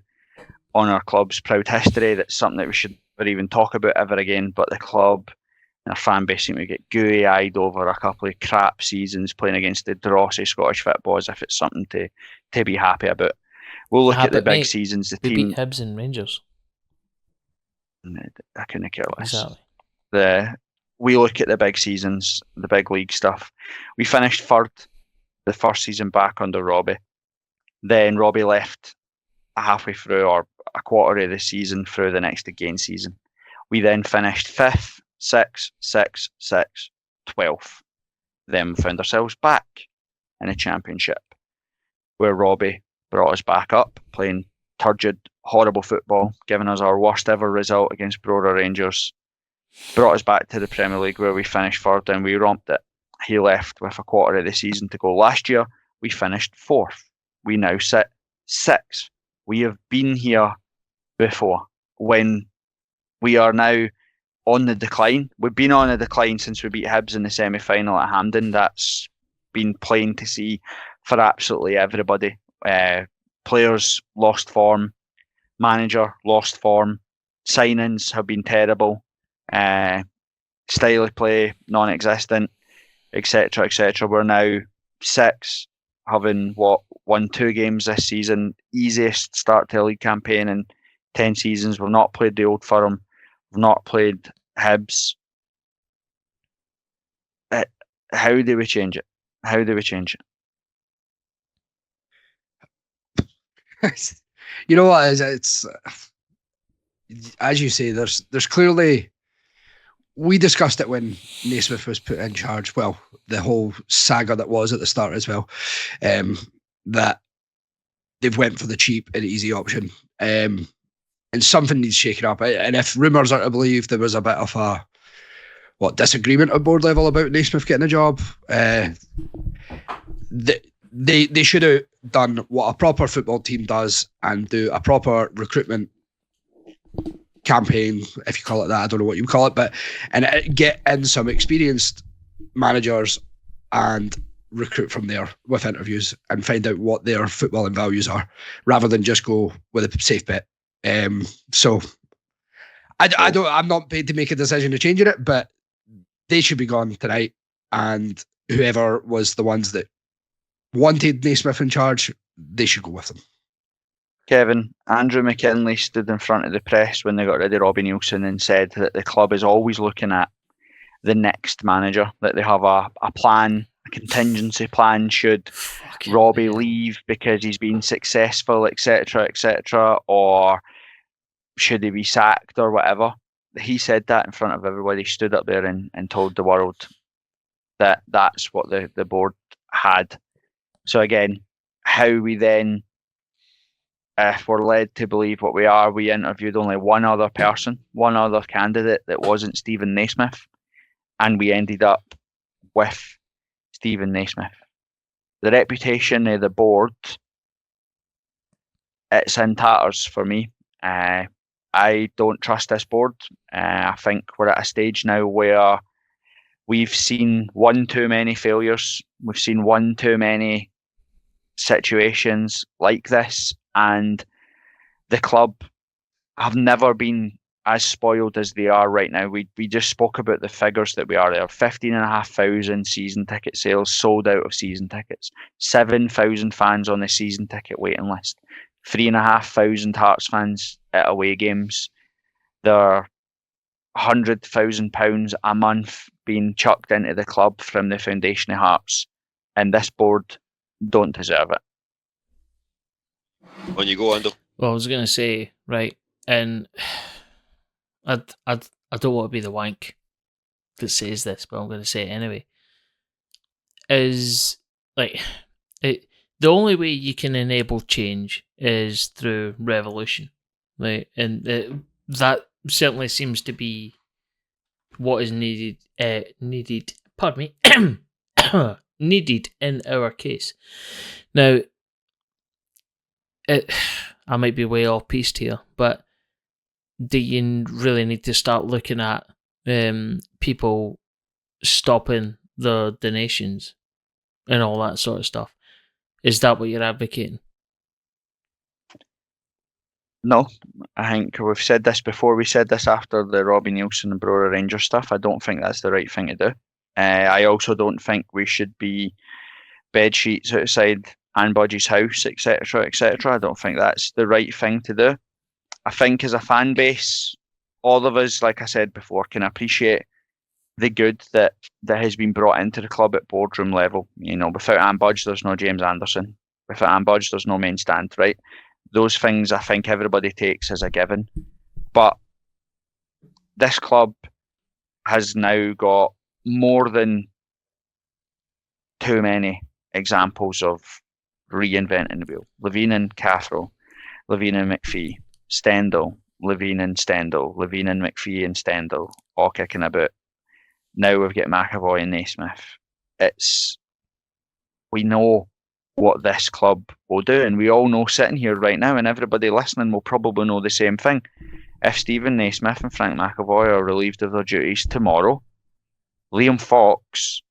on our club's proud history. That's something that we should never even talk about ever again. But the club and our fan base seem to get gooey-eyed over a couple of crap seasons playing against the drossy Scottish football as if it's something to be happy about. We'll look at the big seasons. The we team beat Hibs and Rangers. I couldn't care less. Exactly. We look at the big seasons, the big league stuff. We finished third the first season back under Robbie. Then Robbie left halfway through or a quarter of the season through the next again season. We then finished 5th, 6th, 6th, 6th, 12th. Then found ourselves back in a Championship where Robbie brought us back up, playing turgid, horrible football, giving us our worst ever result against Brora Rangers. Brought us back to the Premier League where we finished third and we romped it. He left with a quarter of the season to go. Last year, we finished 4th. We now sit 6th. We have been here before when we are now on the decline. We've been on a decline since we beat Hibs in the semi-final at Hampden. That's been plain to see for absolutely everybody. Players lost form. Manager lost form. Signings have been terrible. Style of play non-existent, etc., etc. We're now 6, having won 2 games this season. Easiest start to a league campaign in 10 seasons. We've not played the Old Firm. We've not played Hibs. How do we change it? How do we change it? You know what? It's as you say. There's clearly. We discussed it when Naismith was put in charge. Well, the whole saga that was at the start as well. That they've went for the cheap and easy option. And something needs shaking up. And if rumours are to believe, there was a bit of a disagreement at board level about Naismith getting a job. They should have done what a proper football team does and do a proper recruitment campaign, if you call it that. I don't know what you call it, and get in some experienced managers and recruit from there with interviews and find out what their footballing values are, rather than just go with a safe bet. So I'm not paid to make a decision to changing it, but they should be gone tonight. And whoever was the ones that wanted Naismith in charge, they should go with them. Kevin, Andrew McKinley stood in front of the press when they got rid of Robbie Nielsen and said that the club is always looking at the next manager, that they have a plan, a contingency plan should Robbie leave because he's been successful, etc., etc., or should he be sacked or whatever. He said that in front of everybody, stood up there and told the world that that's what the board had. So again, how we then, if we're led to believe what we are, we interviewed only one other person, one other candidate that wasn't Stephen Naismith, and we ended up with Stephen Naismith. The reputation of the board, it's in tatters for me. I don't trust this board. I think we're at a stage now where we've seen one too many failures. We've seen one too many situations like this, and the club have never been as spoiled as they are right now. We just spoke about the figures that we are there. 15,500 season ticket sales, sold out of season tickets. 7,000 fans on the season ticket waiting list. 3,500 Hearts fans at away games. There are £100,000 a month being chucked into the club from the Foundation of Hearts, and this board don't deserve it. When you go, Andrew. Well, I was going to say, right, and I don't want to be the wank that says this, but I'm going to say it anyway. Is like the only way you can enable change is through revolution, right? And that certainly seems to be what is needed. Pardon me. Needed in our case. Now, I might be way off piste here, but do you really need to start looking at people stopping the donations and all that sort of stuff? Is that what you're advocating? No, I think we've said this before. We said this after the Robbie Nielsen and Brora Rangers stuff. I don't think that's the right thing to do. I also don't think we should be bed sheets outside Anne Budgie's house, etc., etc. I don't think that's the right thing to do. I think as a fan base, all of us, like I said before, can appreciate the good that has been brought into the club at boardroom level. You know, without Anne Budge, there's no James Anderson. Without Anne Budge, there's no main stand, right? Those things I think everybody takes as a given. But this club has now got more than too many examples of reinventing the wheel. Levine and Cathro, Levine and McPhee, Stendhal, Levine and Stendhal, Levine and McPhee and Stendhal, all kicking about. Now we've got McAvoy and Naismith. We know what this club will do, and we all know sitting here right now, and everybody listening will probably know the same thing. If Stephen Naismith and Frank McAvoy are relieved of their duties tomorrow, Liam Fox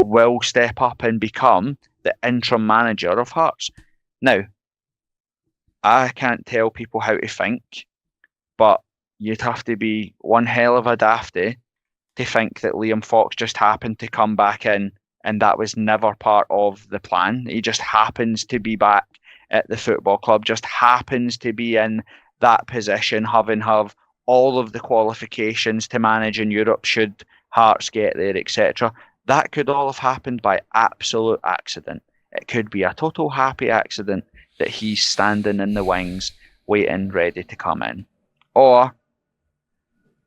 will step up and become the interim manager of Hearts. Now, I can't tell people how to think, but you'd have to be one hell of a dafty to think that Liam Fox just happened to come back in and that was never part of the plan. He just happens to be back at the football club, just happens to be in that position, have all of the qualifications to manage in Europe should Hearts get there, etc. That could all have happened by absolute accident. It could be a total happy accident that he's standing in the wings, waiting, ready to come in. Or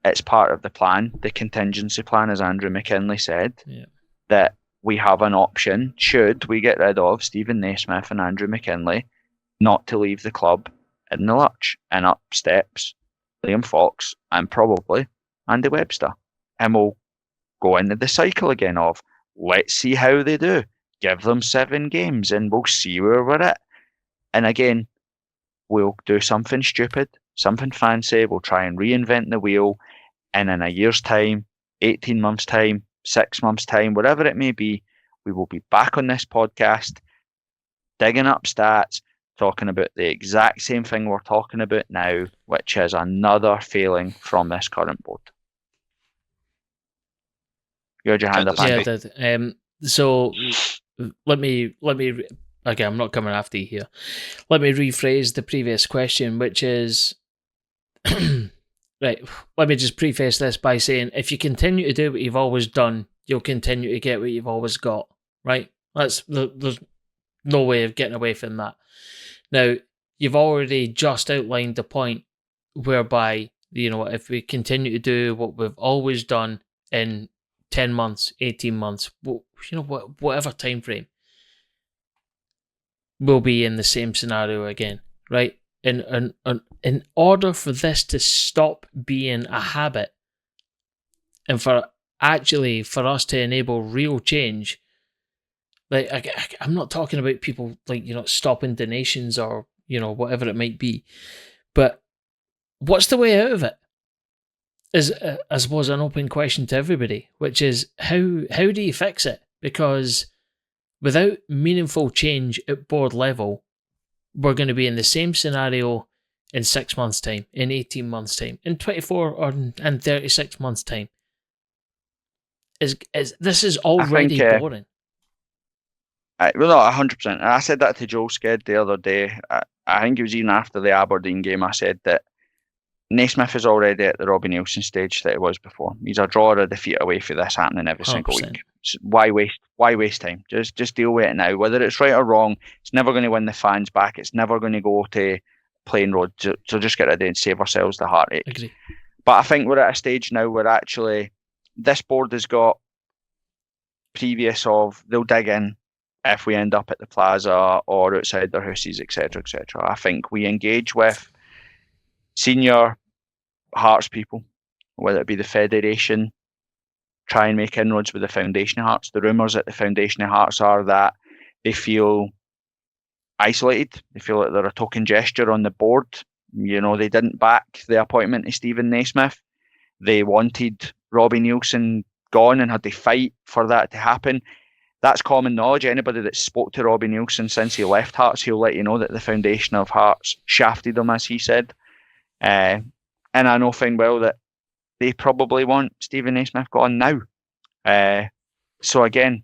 it's part of the plan, the contingency plan, as Andrew McKinley said, that we have an option, should we get rid of Stephen Naismith and Andrew McKinley, not to leave the club in the lurch. And up steps Liam Fox and probably Andy Webster. And we'll go into the cycle again of, let's see how they do. Give them 7 games and we'll see where we're at. And again, we'll do something stupid, something fancy. We'll try and reinvent the wheel. And in a year's time, 18 months' time, 6 months' time, whatever it may be, we will be back on this podcast, digging up stats, talking about the exact same thing we're talking about now, which is another failing from this current board. You had your hand up, Andy. Yeah, I did. So let me again, I'm not coming after you here. Let me rephrase the previous question, which is right. Let me just preface this by saying, if you continue to do what you've always done, you'll continue to get what you've always got. Right? There's no way of getting away from that. Now, you've already just outlined the point whereby, you know, if we continue to do what we've always done in 10 months, 18 months, you know, whatever time frame, we'll be in the same scenario again, right? In order for this to stop being a habit and for us to enable real change, like I'm not talking about people like, you know, stopping donations or, you know, whatever it might be, but what's the way out of it? Is I suppose an open question to everybody, which is how do you fix it? Because without meaningful change at board level, we're going to be in the same scenario in 6 months' time, in 18 months' time, in 24 and 36 months' time. This is already boring. Well, not 100%. I said that to Joel Sked the other day. I think it was even after the Aberdeen game. I said that Naismith is already at the Robbie Nielsen stage that it was before. He's a draw or a defeat away for this happening every 100%. Single week. So why waste time? Just deal with it now. Whether it's right or wrong, it's never going to win the fans back. It's never going to go to Plain Road. So just get rid of it and save ourselves the heartache. Agree. But I think we're at a stage now where actually this board has got previous of, they'll dig in, if we end up at the Plaza or outside their houses, etc., etc. I think we engage with senior Hearts people, whether it be the Federation, try and make inroads with the Foundation of Hearts. The rumours at the Foundation of Hearts are that they feel isolated. They feel like they're a token gesture on the board. They didn't back the appointment of Stephen Naismith. They wanted Robbie Neilson gone and had to fight for that to happen. That's common knowledge. Anybody that spoke to Robbie Neilson since he left Hearts, he'll let you know that the Foundation of Hearts shafted him, as he said. And I know full well that they probably want Stephen Naismith gone now. So again,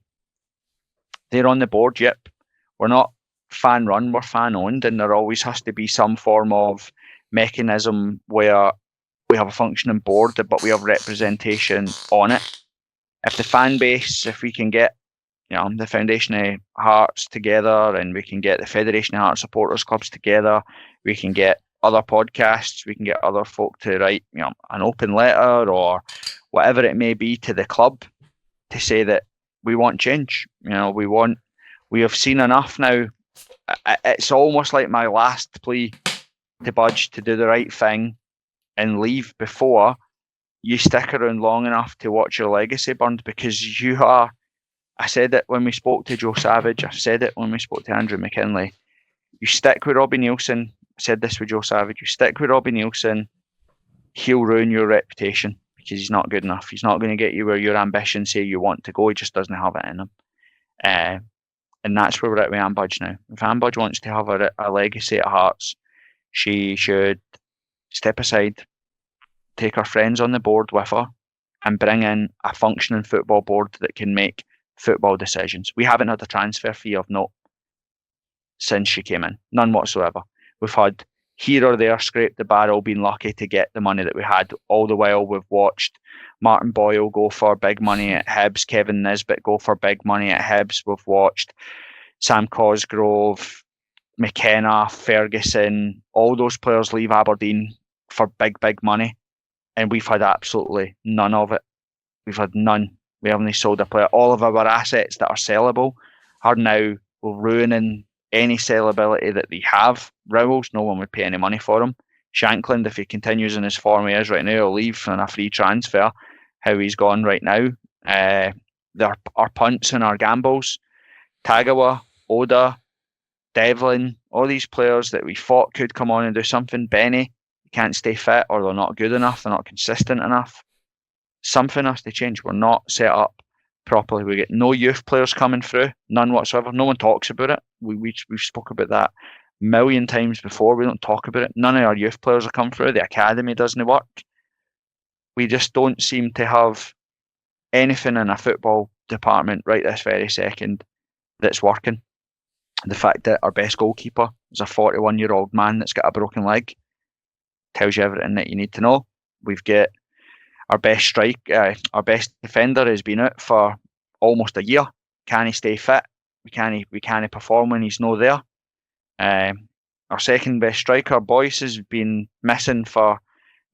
they're on the board, yep. We're not fan run, we're fan owned, and there always has to be some form of mechanism where we have a functioning board, but we have representation on it. If the fan base, if we can get the Foundation of Hearts together, and we can get the Federation of Hearts supporters clubs together, we can get other podcasts, we can get other folk to write an open letter or whatever it may be to the club to say that we want change. We have seen enough now. It's almost like my last plea to budge, to do the right thing and leave before you stick around long enough to watch your legacy burned, because you are. I said it when we spoke to Joe Savage. I said it when we spoke to Andrew McKinley. You stick with Robbie Neilson. I said this with Joe Savage. You stick with Robbie Neilson, he'll ruin your reputation because he's not good enough. He's not going to get you where your ambitions say you want to go. He just doesn't have it in him. And that's where we're at with Anne Budge now. If Anne Budge wants to have a legacy at Hearts, she should step aside, take her friends on the board with her, and bring in a functioning football board that can make football decisions. We haven't had a transfer fee of note since she came in. None whatsoever. We've had here or there scrape the barrel, been lucky to get the money that we had. All the while we've watched Martin Boyle go for big money at Hibs, Kevin Nisbet go for big money at Hibs. We've watched Sam Cosgrove, McKenna, Ferguson, all those players leave Aberdeen for big, big money. And we've had absolutely none of it. We've had none. We haven't sold a player. All of our assets that are sellable are now ruining any sellability that they have. Rowells, no one would pay any money for him. Shankland, if he continues in his form he is right now, will leave on a free transfer. How he's gone right now. Our punts and our gambles. Tagawa, Oda, Devlin, all these players that we thought could come on and do something. Benny, can't stay fit, or they're not good enough, they're not consistent enough. Something has to change. We're not set up properly. We get no youth players coming through, none whatsoever. No one talks about it. We've spoke about that a million times before. We don't talk about it. None of our youth players are coming through. The academy doesn't work. We just don't seem to have anything in a football department right this very second that's working. The fact that our best goalkeeper is a 41-year-old man that's got a broken leg tells you everything that you need to know. We've got our best our best defender has been out for almost a year. Can he stay fit? We can't perform when he's not there. Our second best striker, Boyce, has been missing for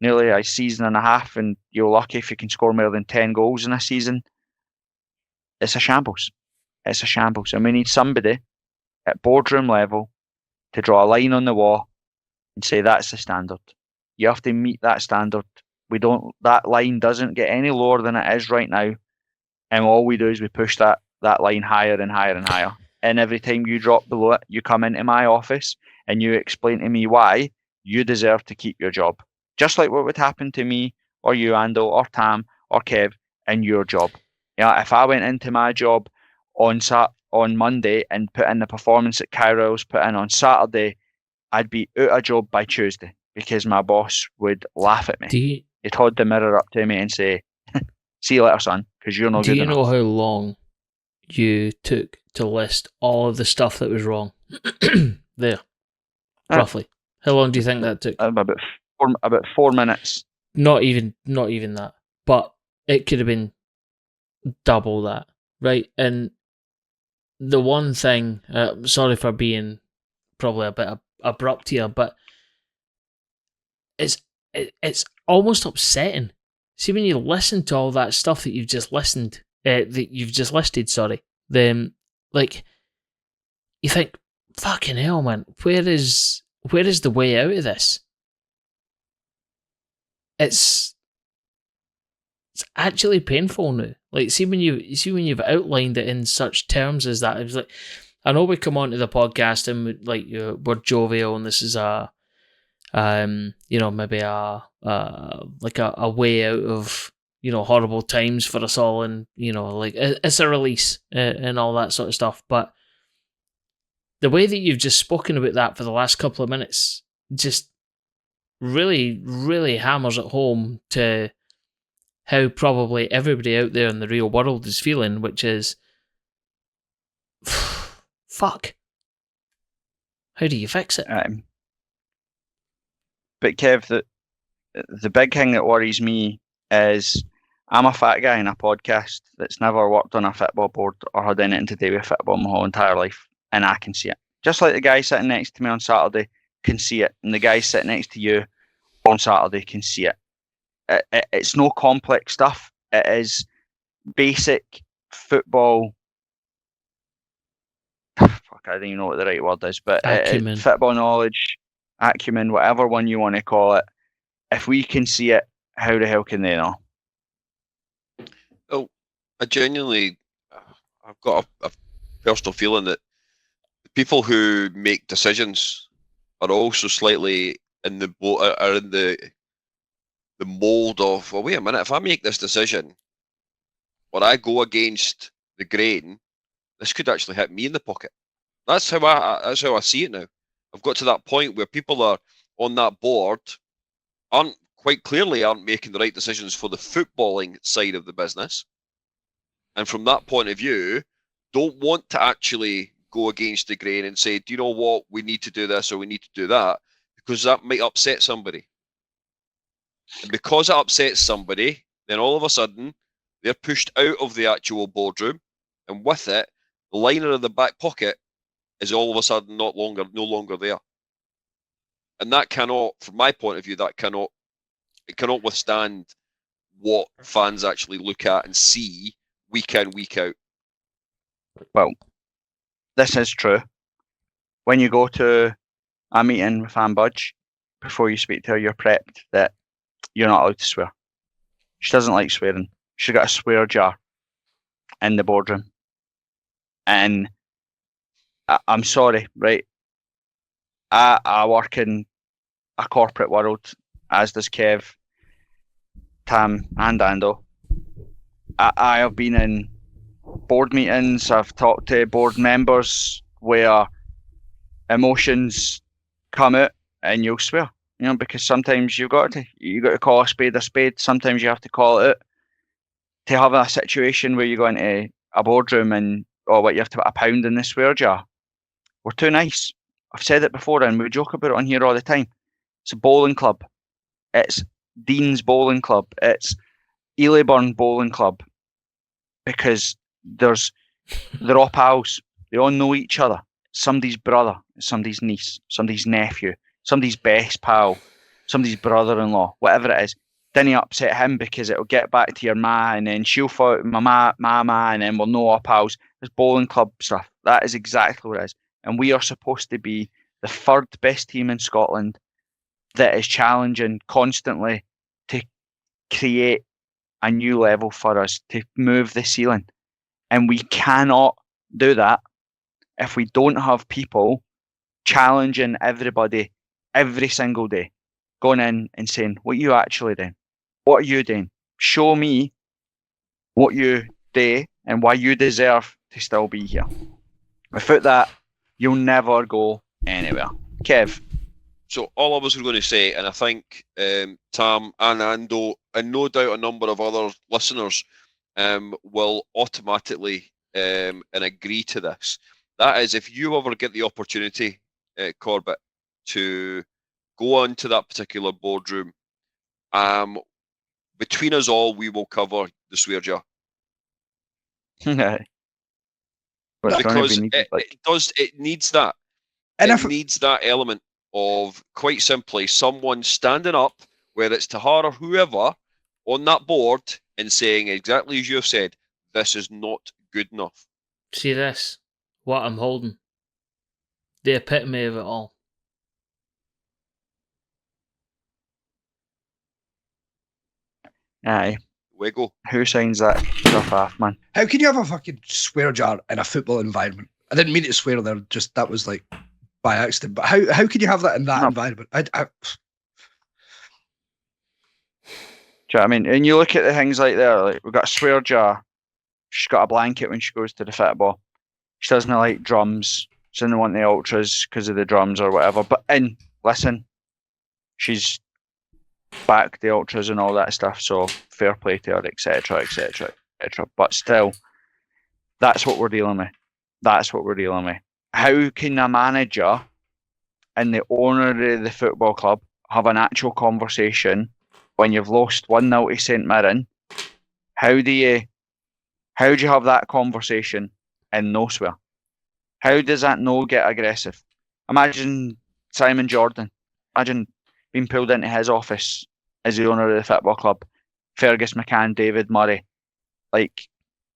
nearly a season and a half, and you're lucky if you can score more than 10 goals in a season. It's a shambles. It's a shambles. And we need somebody at boardroom level to draw a line on the wall and say that's the standard. You have to meet that standard. That line doesn't get any lower than it is right now. And all we do is we push that line higher and higher and higher. And every time you drop below it, you come into my office and you explain to me why you deserve to keep your job. Just like what would happen to me or you, Ando, or Tam, or Kev in your job. Yeah, if I went into my job on Monday and put in the performance that Kyril's put in on Saturday, I'd be out of job by Tuesday because my boss would laugh at me. He'd hold the mirror up to me and say, see you later, son, because you're not good enough. Do you know how long you took to list all of the stuff that was wrong? There, roughly. How long do you think that took? About 4 minutes. Not even that. But it could have been double that, right? And the one thing, sorry for being probably a bit abrupt here, but it's almost upsetting. See, when you listen to all that stuff that you've just listed, then like you think, fucking hell, man, where is the way out of this? It's actually painful now. Like, see when you've outlined it in such terms as that, it was like, I know we come onto the podcast and we're jovial, and this is maybe a way out of horrible times for us all, and it's a release and all that sort of stuff. But the way that you've just spoken about that for the last couple of minutes just really, really hammers it home to how probably everybody out there in the real world is feeling, which is, fuck. How do you fix it? But Kev, the big thing that worries me is I'm a fat guy in a podcast that's never worked on a football board or had anything to do with football my whole entire life, and I can see it. Just like the guy sitting next to me on Saturday can see it, and the guy sitting next to you on Saturday can see it. It's no complex stuff. It is basic football. Fuck, I don't even know what the right word is, but football knowledge, acumen, whatever one you want to call it. If we can see it, how the hell can they know? Oh, I've got a personal feeling that the people who make decisions are also slightly in the mold of, well, wait a minute, if I make this decision or I go against the grain, this could actually hit me in the pocket. That's how I see it now. I've got to that point where people are on that board aren't making the right decisions for the footballing side of the business, and from that point of view, don't want to actually go against the grain and say, do you know what, we need to do this or we need to do that, because that might upset somebody. And because it upsets somebody, then all of a sudden they're pushed out of the actual boardroom, and with it, the liner in the back pocket is all of a sudden no longer there. And that cannot, from my point of view, it cannot withstand what fans actually look at and see week in, week out. Well, this is true. When you go to a meeting with Anne Budge, before you speak to her, you're prepped that you're not allowed to swear. She doesn't like swearing. She's got a swear jar in the boardroom. And I'm sorry, right? I work in a corporate world, as does Kev, Tam, and Ando. I have been in board meetings. I've talked to board members where emotions come out and you'll swear, because sometimes you got to call a spade a spade. Sometimes you have to call it out. To have a situation where you go into a boardroom and you have to put £1 in the swear jar. We're too nice. I've said it before, and we joke about it on here all the time. It's a bowling club. It's Dean's Bowling Club. It's Elyburn Bowling Club, because they're all pals. They all know each other. Somebody's brother, somebody's niece, somebody's nephew, somebody's best pal, somebody's brother-in-law, whatever it is. Didn't upset him, because it'll get back to your ma, and then she'll fight my ma, and then we'll know our pals. It's bowling club stuff. That is exactly what it is. And we are supposed to be the third best team in Scotland that is challenging constantly to create a new level for us, to move the ceiling. And we cannot do that if we don't have people challenging everybody every single day, going in and saying, what are you actually doing? What are you doing? Show me what you do and why you deserve to still be here. Without that, you'll never go anywhere. Kev? So all I was going to say, and I think Tam and Ando, and no doubt a number of other listeners will automatically and agree to this. That is, if you ever get the opportunity, Corbett, to go on to that particular boardroom, between us all, we will cover the swear jar. Because it needs that. And it needs that element of, quite simply, someone standing up, whether it's Tahar or whoever, on that board and saying exactly as you have said, this is not good enough. See this? What I'm holding? The epitome of it all. Aye. Wiggle. Who signs that stuff off, man? How can you have a fucking swear jar in a football environment? I didn't mean to swear there, just that was like by accident. But how can you have that in that No. environment? Do you know what I mean? And you look at the things like there, like we've got a swear jar. She's got a blanket when she goes to the football. She doesn't like drums. She doesn't want the ultras because of the drums or whatever. But listen, she's back the ultras and all that stuff. So fair play to her, etc., etc., etc. But still, that's what we're dealing with. That's what we're dealing with. How can a manager and the owner of the football club have an actual conversation when you've lost 1-0 to St Mirren? How do you have that conversation and no swear? How does that no get aggressive? Imagine Simon Jordan. Imagine being pulled into his office as the owner of the football club. Fergus McCann, David Murray. Like,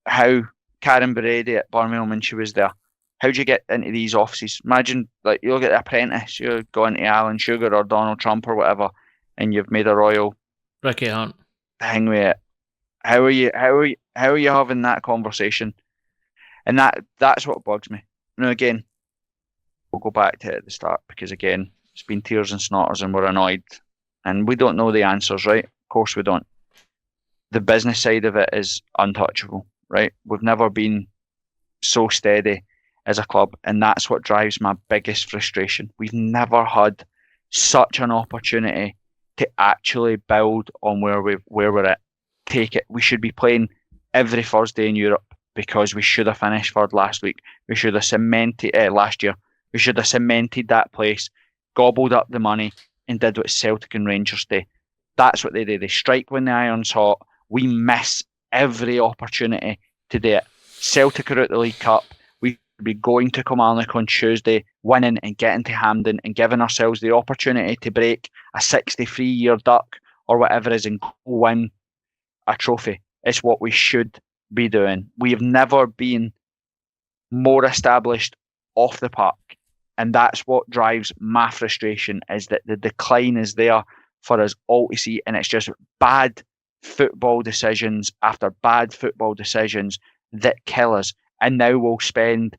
how Karen Brady at Birmingham when she was there. How do you get into these offices? Imagine, like, you look at The Apprentice, you go into Alan Sugar or Donald Trump or whatever, and you've made a royal Ricky Hunt. thing with it. How are you having that conversation? And that's what bugs me. Now again, we'll go back to it at the start because again, it's been tears and snotters and we're annoyed. And we don't know the answers, right? Of course we don't. The business side of it is untouchable, right? We've never been so steady as a club, and that's what drives my biggest frustration. We've never had such an opportunity to actually build on where we're at. Take it. We should be playing every Thursday in Europe because we should have finished third last week. We should have cemented last year. We should have cemented that place, gobbled up the money, and did what Celtic and Rangers do. That's what they do. They strike when the iron's hot. We miss every opportunity to do it. Celtic are out the League Cup. We should be going to Kilmarnock on Tuesday, winning and getting to Hampden and giving ourselves the opportunity to break a 63-year duck or whatever it is and go win a trophy. It's what we should be doing. We have never been more established off the park. And that's what drives my frustration, is that the decline is there for us all to see. And it's just bad football decisions after bad football decisions that kill us. And now we'll spend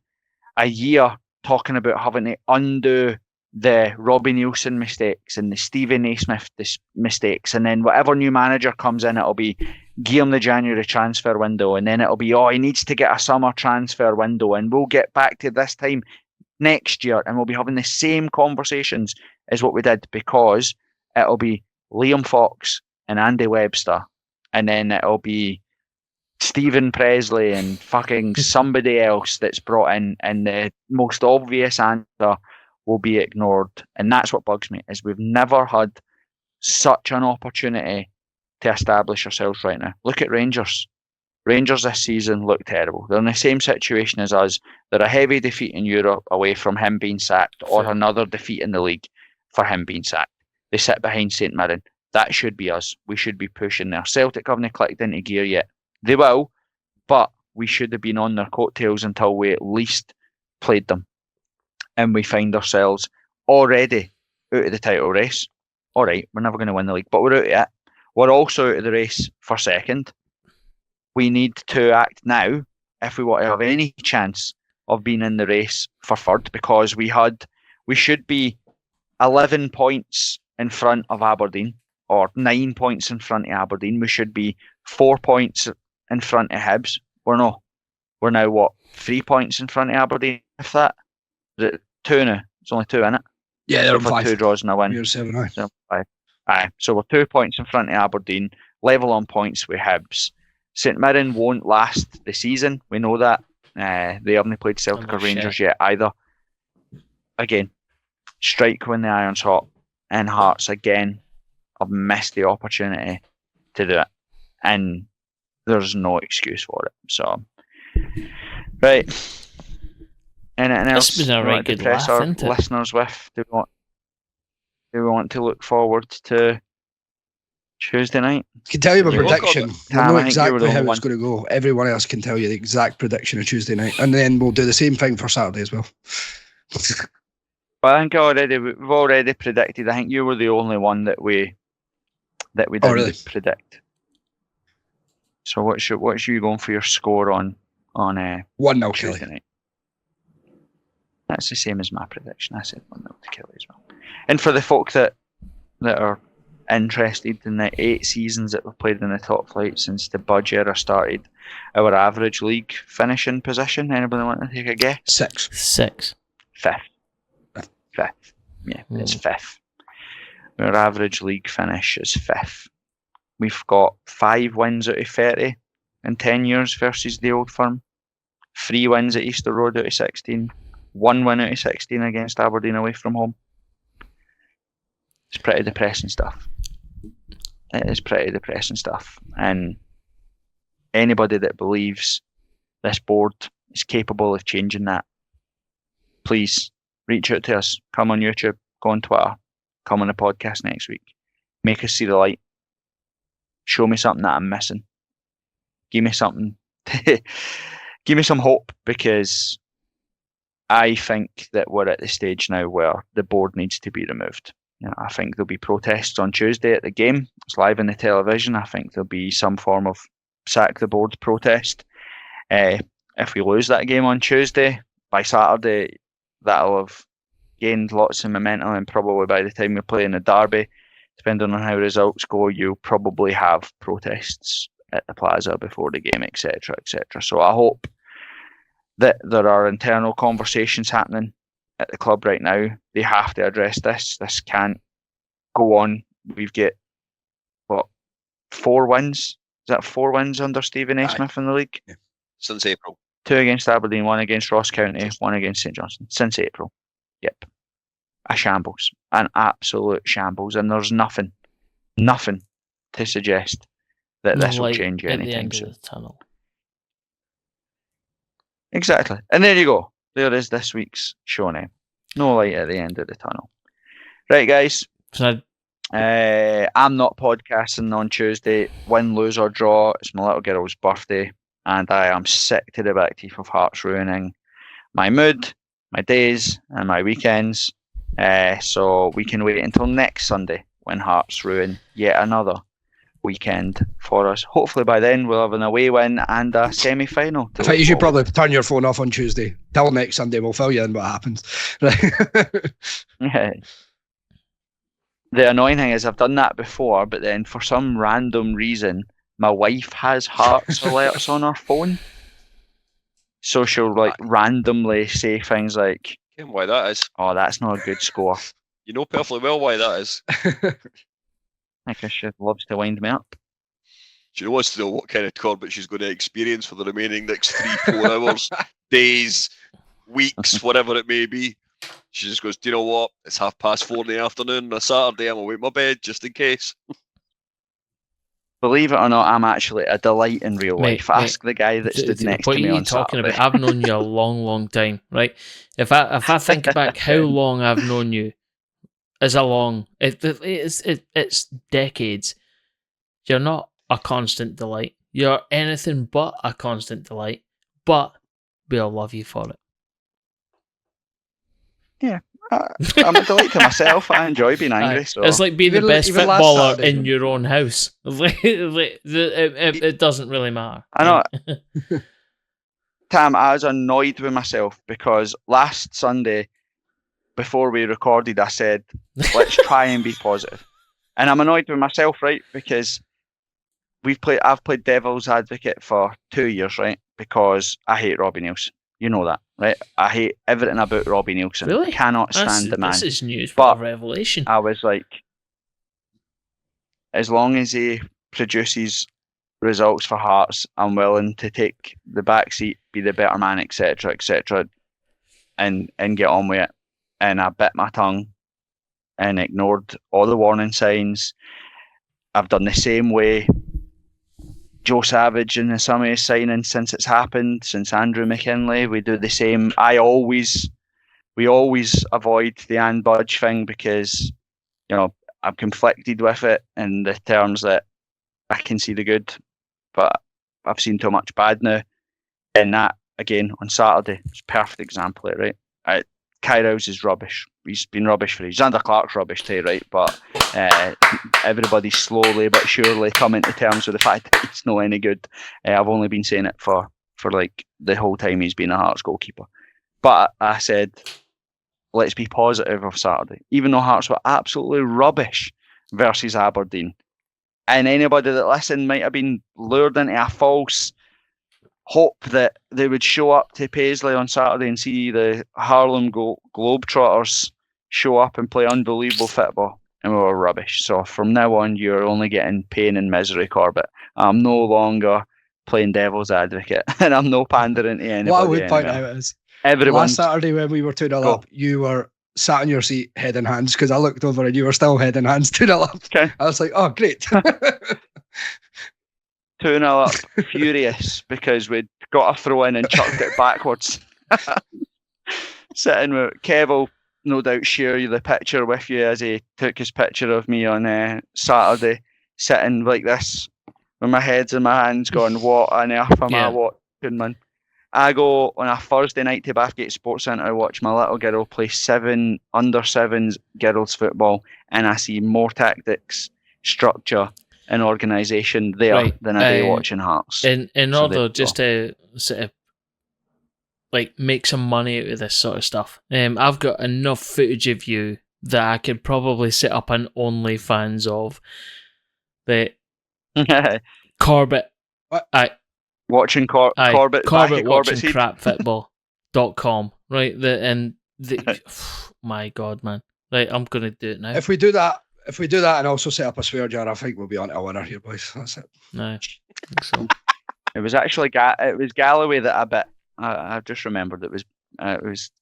a year talking about having to undo the Robbie Nielsen mistakes and the Stephen Naismith mistakes. And then whatever new manager comes in, it'll be give him the January transfer window. And then it'll be, he needs to get a summer transfer window. And we'll get back to this time next year and we'll be having the same conversations as what we did, because it'll be Liam Fox and Andy Webster, and then it'll be Stephen Presley and fucking somebody else that's brought in, and the most obvious answer will be ignored. And that's what bugs me, is we've never had such an opportunity to establish ourselves right now. Look at Rangers. Rangers this season look terrible. They're in the same situation as us. They're a heavy defeat in Europe away from him being sacked, or another defeat in the league for him being sacked. They sit behind St Mirren. That should be us. We should be pushing there. Celtic haven't clicked into gear yet. They will, but we should have been on their coattails until we at least played them. And we find ourselves already out of the title race. All right, we're never going to win the league, but we're out of it. We're also out of the race for second. We need to act now if we want to have any chance of being in the race for third, because we should be 11 points in front of Aberdeen, or 9 points in front of Aberdeen. We should be 4 points in front of Hibs. We're now what, 3 points in front of Aberdeen, if that? Is it 2 now? It's only 2, isn't it? Yeah, they're on We've had 5. 2 draws and a win. You're 7, aye. So, aye. So we're 2 points in front of Aberdeen, level on points with Hibs. St Mirren won't last the season. We know that. They haven't played Celtic or Rangers yet either. Again, strike when the iron's hot. And Hearts, again, have missed the opportunity to do it. And there's no excuse for it. So, right. Anything else It's been a right good laugh, our isn't it? listeners with? Do we want to look forward to Tuesday night? I can tell you my You look prediction. Tam, I I know think you were exactly the how only it's going to go. Everyone else can tell you the exact prediction of Tuesday night. And then we'll do the same thing for Saturday as well. But I think we've already predicted. I think you were the only one that we didn't really? predict. So what's you going for your score on 1-0 Tuesday Kelly. night? That's the same as my prediction. I said 1-0 to Kelly as well. And for the folk that are interested in the 8 seasons that we've played in the top flight since the Budge era started, our average league finishing position, anybody want to take a guess? 6. Fifth. Yeah, it's 5th. Our average league finish is 5th. We've got 5 wins out of 30 in 10 years versus the old firm. 3 wins at Easter Road out of 16. 1 win out of 16 against Aberdeen away from home. It's pretty depressing stuff. It is pretty depressing stuff. And anybody that believes this board is capable of changing that, please reach out to us. Come on YouTube, go on Twitter, come on the podcast next week. Make us see the light. Show me something that I'm missing. Give me something. Give me some hope, because I think that we're at the stage now where the board needs to be removed. I think there'll be protests on Tuesday at the game. It's live on the television. I think there'll be some form of sack the board protest. If we lose that game on Tuesday, by Saturday, that'll have gained lots of momentum, and probably by the time we play in the derby, depending on how results go, you'll probably have protests at the plaza before the game, etc., etc. So I hope that there are internal conversations happening at the club right now. They have to address this. This can't go on. We've got 4 wins? Is that 4 wins under Stephen A. Smith in the league? Yeah. Since April. 2 against Aberdeen, 1 against Ross County, 1 against St Johnstone. Since April. Yep. A shambles. An absolute shambles. And there's nothing to suggest that this will change anytime soon. Of the tunnel. Exactly. And there you go. There is this week's show name. No light at the end of the tunnel. Right, guys. So I'm not podcasting on Tuesday. Win, lose or draw. It's my little girl's birthday, and I am sick to the back teeth of Hearts ruining my mood, my days, and my weekends. So we can wait until next Sunday when Hearts ruin yet another weekend for us. Hopefully by then we'll have an away win and a semi-final. I think you should probably turn your phone off on Tuesday. Till next Sunday, we'll fill you in what happens. Yeah. The annoying thing is I've done that before, but then for some random reason, my wife has Hearts alerts on her phone. So she'll randomly say things like, Why that is? "Oh, that's not a good score." You know perfectly well why that is. I guess she loves to wind me up. She wants to know what kind of tournament she's going to experience for the remaining next 3-4 hours, days, weeks, whatever it may be. She just goes, do you know what? It's 4:30 in the afternoon on a Saturday. I'm away in my bed just in case. Believe it or not, I'm actually a delight in real life. Ask the guy that stood next to me on talking Saturday. about? I've known you a long, long time, right? If I think back how long I've known you, it's decades. You're not a constant delight. You're anything but a constant delight. But we all love you for it. Yeah, I'm a delight to myself. I enjoy being angry. So it's like being the best even last footballer Saturday, in your own house. It doesn't really matter. I know. Tam, I was annoyed with myself because last Sunday, before we recorded, I said, let's try and be positive. And I'm annoyed with myself, right? Because I've played devil's advocate for 2 years, right? Because I hate Robbie Nielsen. You know that, right? I hate everything about Robbie Nielsen. Really? I cannot stand the man. This is news, But a revelation. I was like, as long as he produces results for Hearts, I'm willing to take the back seat, be the better man, etc., and get on with it. And I bit my tongue and ignored all the warning signs. I've done the same way. Joe Savage in the summer is signing since it's happened, since Andrew McKinley. We do the same. We always avoid the Ann Budge thing because, I'm conflicted with it in the terms that I can see the good, but I've seen too much bad now. And that, again, on Saturday, it's a perfect example of it, right? Kyrgios is rubbish. He's been rubbish for ages. Xander Clark's rubbish too, right? But everybody's slowly but surely coming to terms with the fact that he's not any good. I've only been saying it for like the whole time he's been a Hearts goalkeeper. But I said, let's be positive of Saturday. Even though Hearts were absolutely rubbish versus Aberdeen. And anybody that listened might have been lured into a false hope that they would show up to Paisley on Saturday and see the Harlem Globetrotters show up and play unbelievable football. And we were rubbish. So from now on, you're only getting pain and misery, Corbett. I'm no longer playing devil's advocate. And I'm no pandering to anybody. What I would point out is, last Saturday when we were 2-0 up, you were sat in your seat head in hands, because I looked over and you were still head in hands 2-0 up. Okay. I was like, oh, great. 2-0 up, furious, because we'd got a throw in and chucked it backwards. Sitting with Kev will no doubt share the picture with you as he took his picture of me on Saturday, sitting like this with my head's in my hands going, what on earth am I watching, man? I go on a Thursday night to Bathgate Sports Centre, I watch my little girl play under 7s girls football, and I see more tactics, structure and organisation there than I do watching Hearts. In order just to sort of like make some money out of this sort of stuff, I've got enough footage of you that I could probably set up an OnlyFans of the Corbett. Watching Corbett watching crapfootball.com, right? My God, man. Right, I'm gonna do it now. If we do that and also set up a swear jar, I think we'll be on to a winner here, boys. That's it. No, I think so. It was actually Galloway that I bit. I've just remembered it was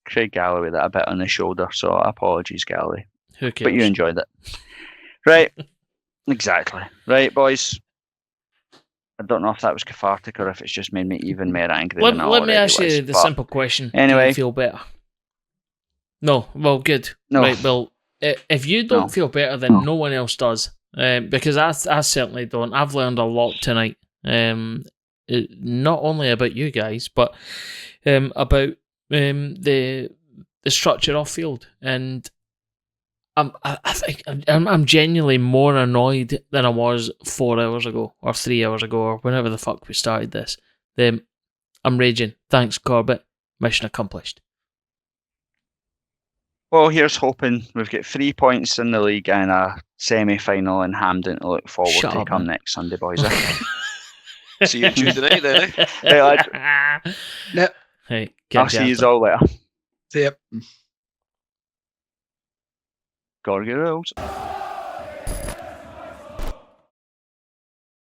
Craig Galloway that I bit on the shoulder. So apologies, Galloway. Who cares? But you enjoyed it, right? Exactly, right, boys. I don't know if that was cathartic or if it's just made me even more angry. Let me ask you the simple question. Anyway, do you feel better? No. Well, good. No. Right. Well, if you don't feel better, then no one else does. Because I certainly don't. I've learned a lot tonight. Not only about you guys, but about the structure off field, and I think I'm genuinely more annoyed than I was 4 hours ago or 3 hours ago or whenever the fuck we started this. I'm raging. Thanks, Corbett. Mission accomplished. Well, here's hoping we've got 3 points in the league and a semi-final in Hampden to look forward to come next Sunday, boys. See you Tuesday night then, eh? Hey, lads. Yep. Hey, I'll see you all later. See ya. Gotta get rules.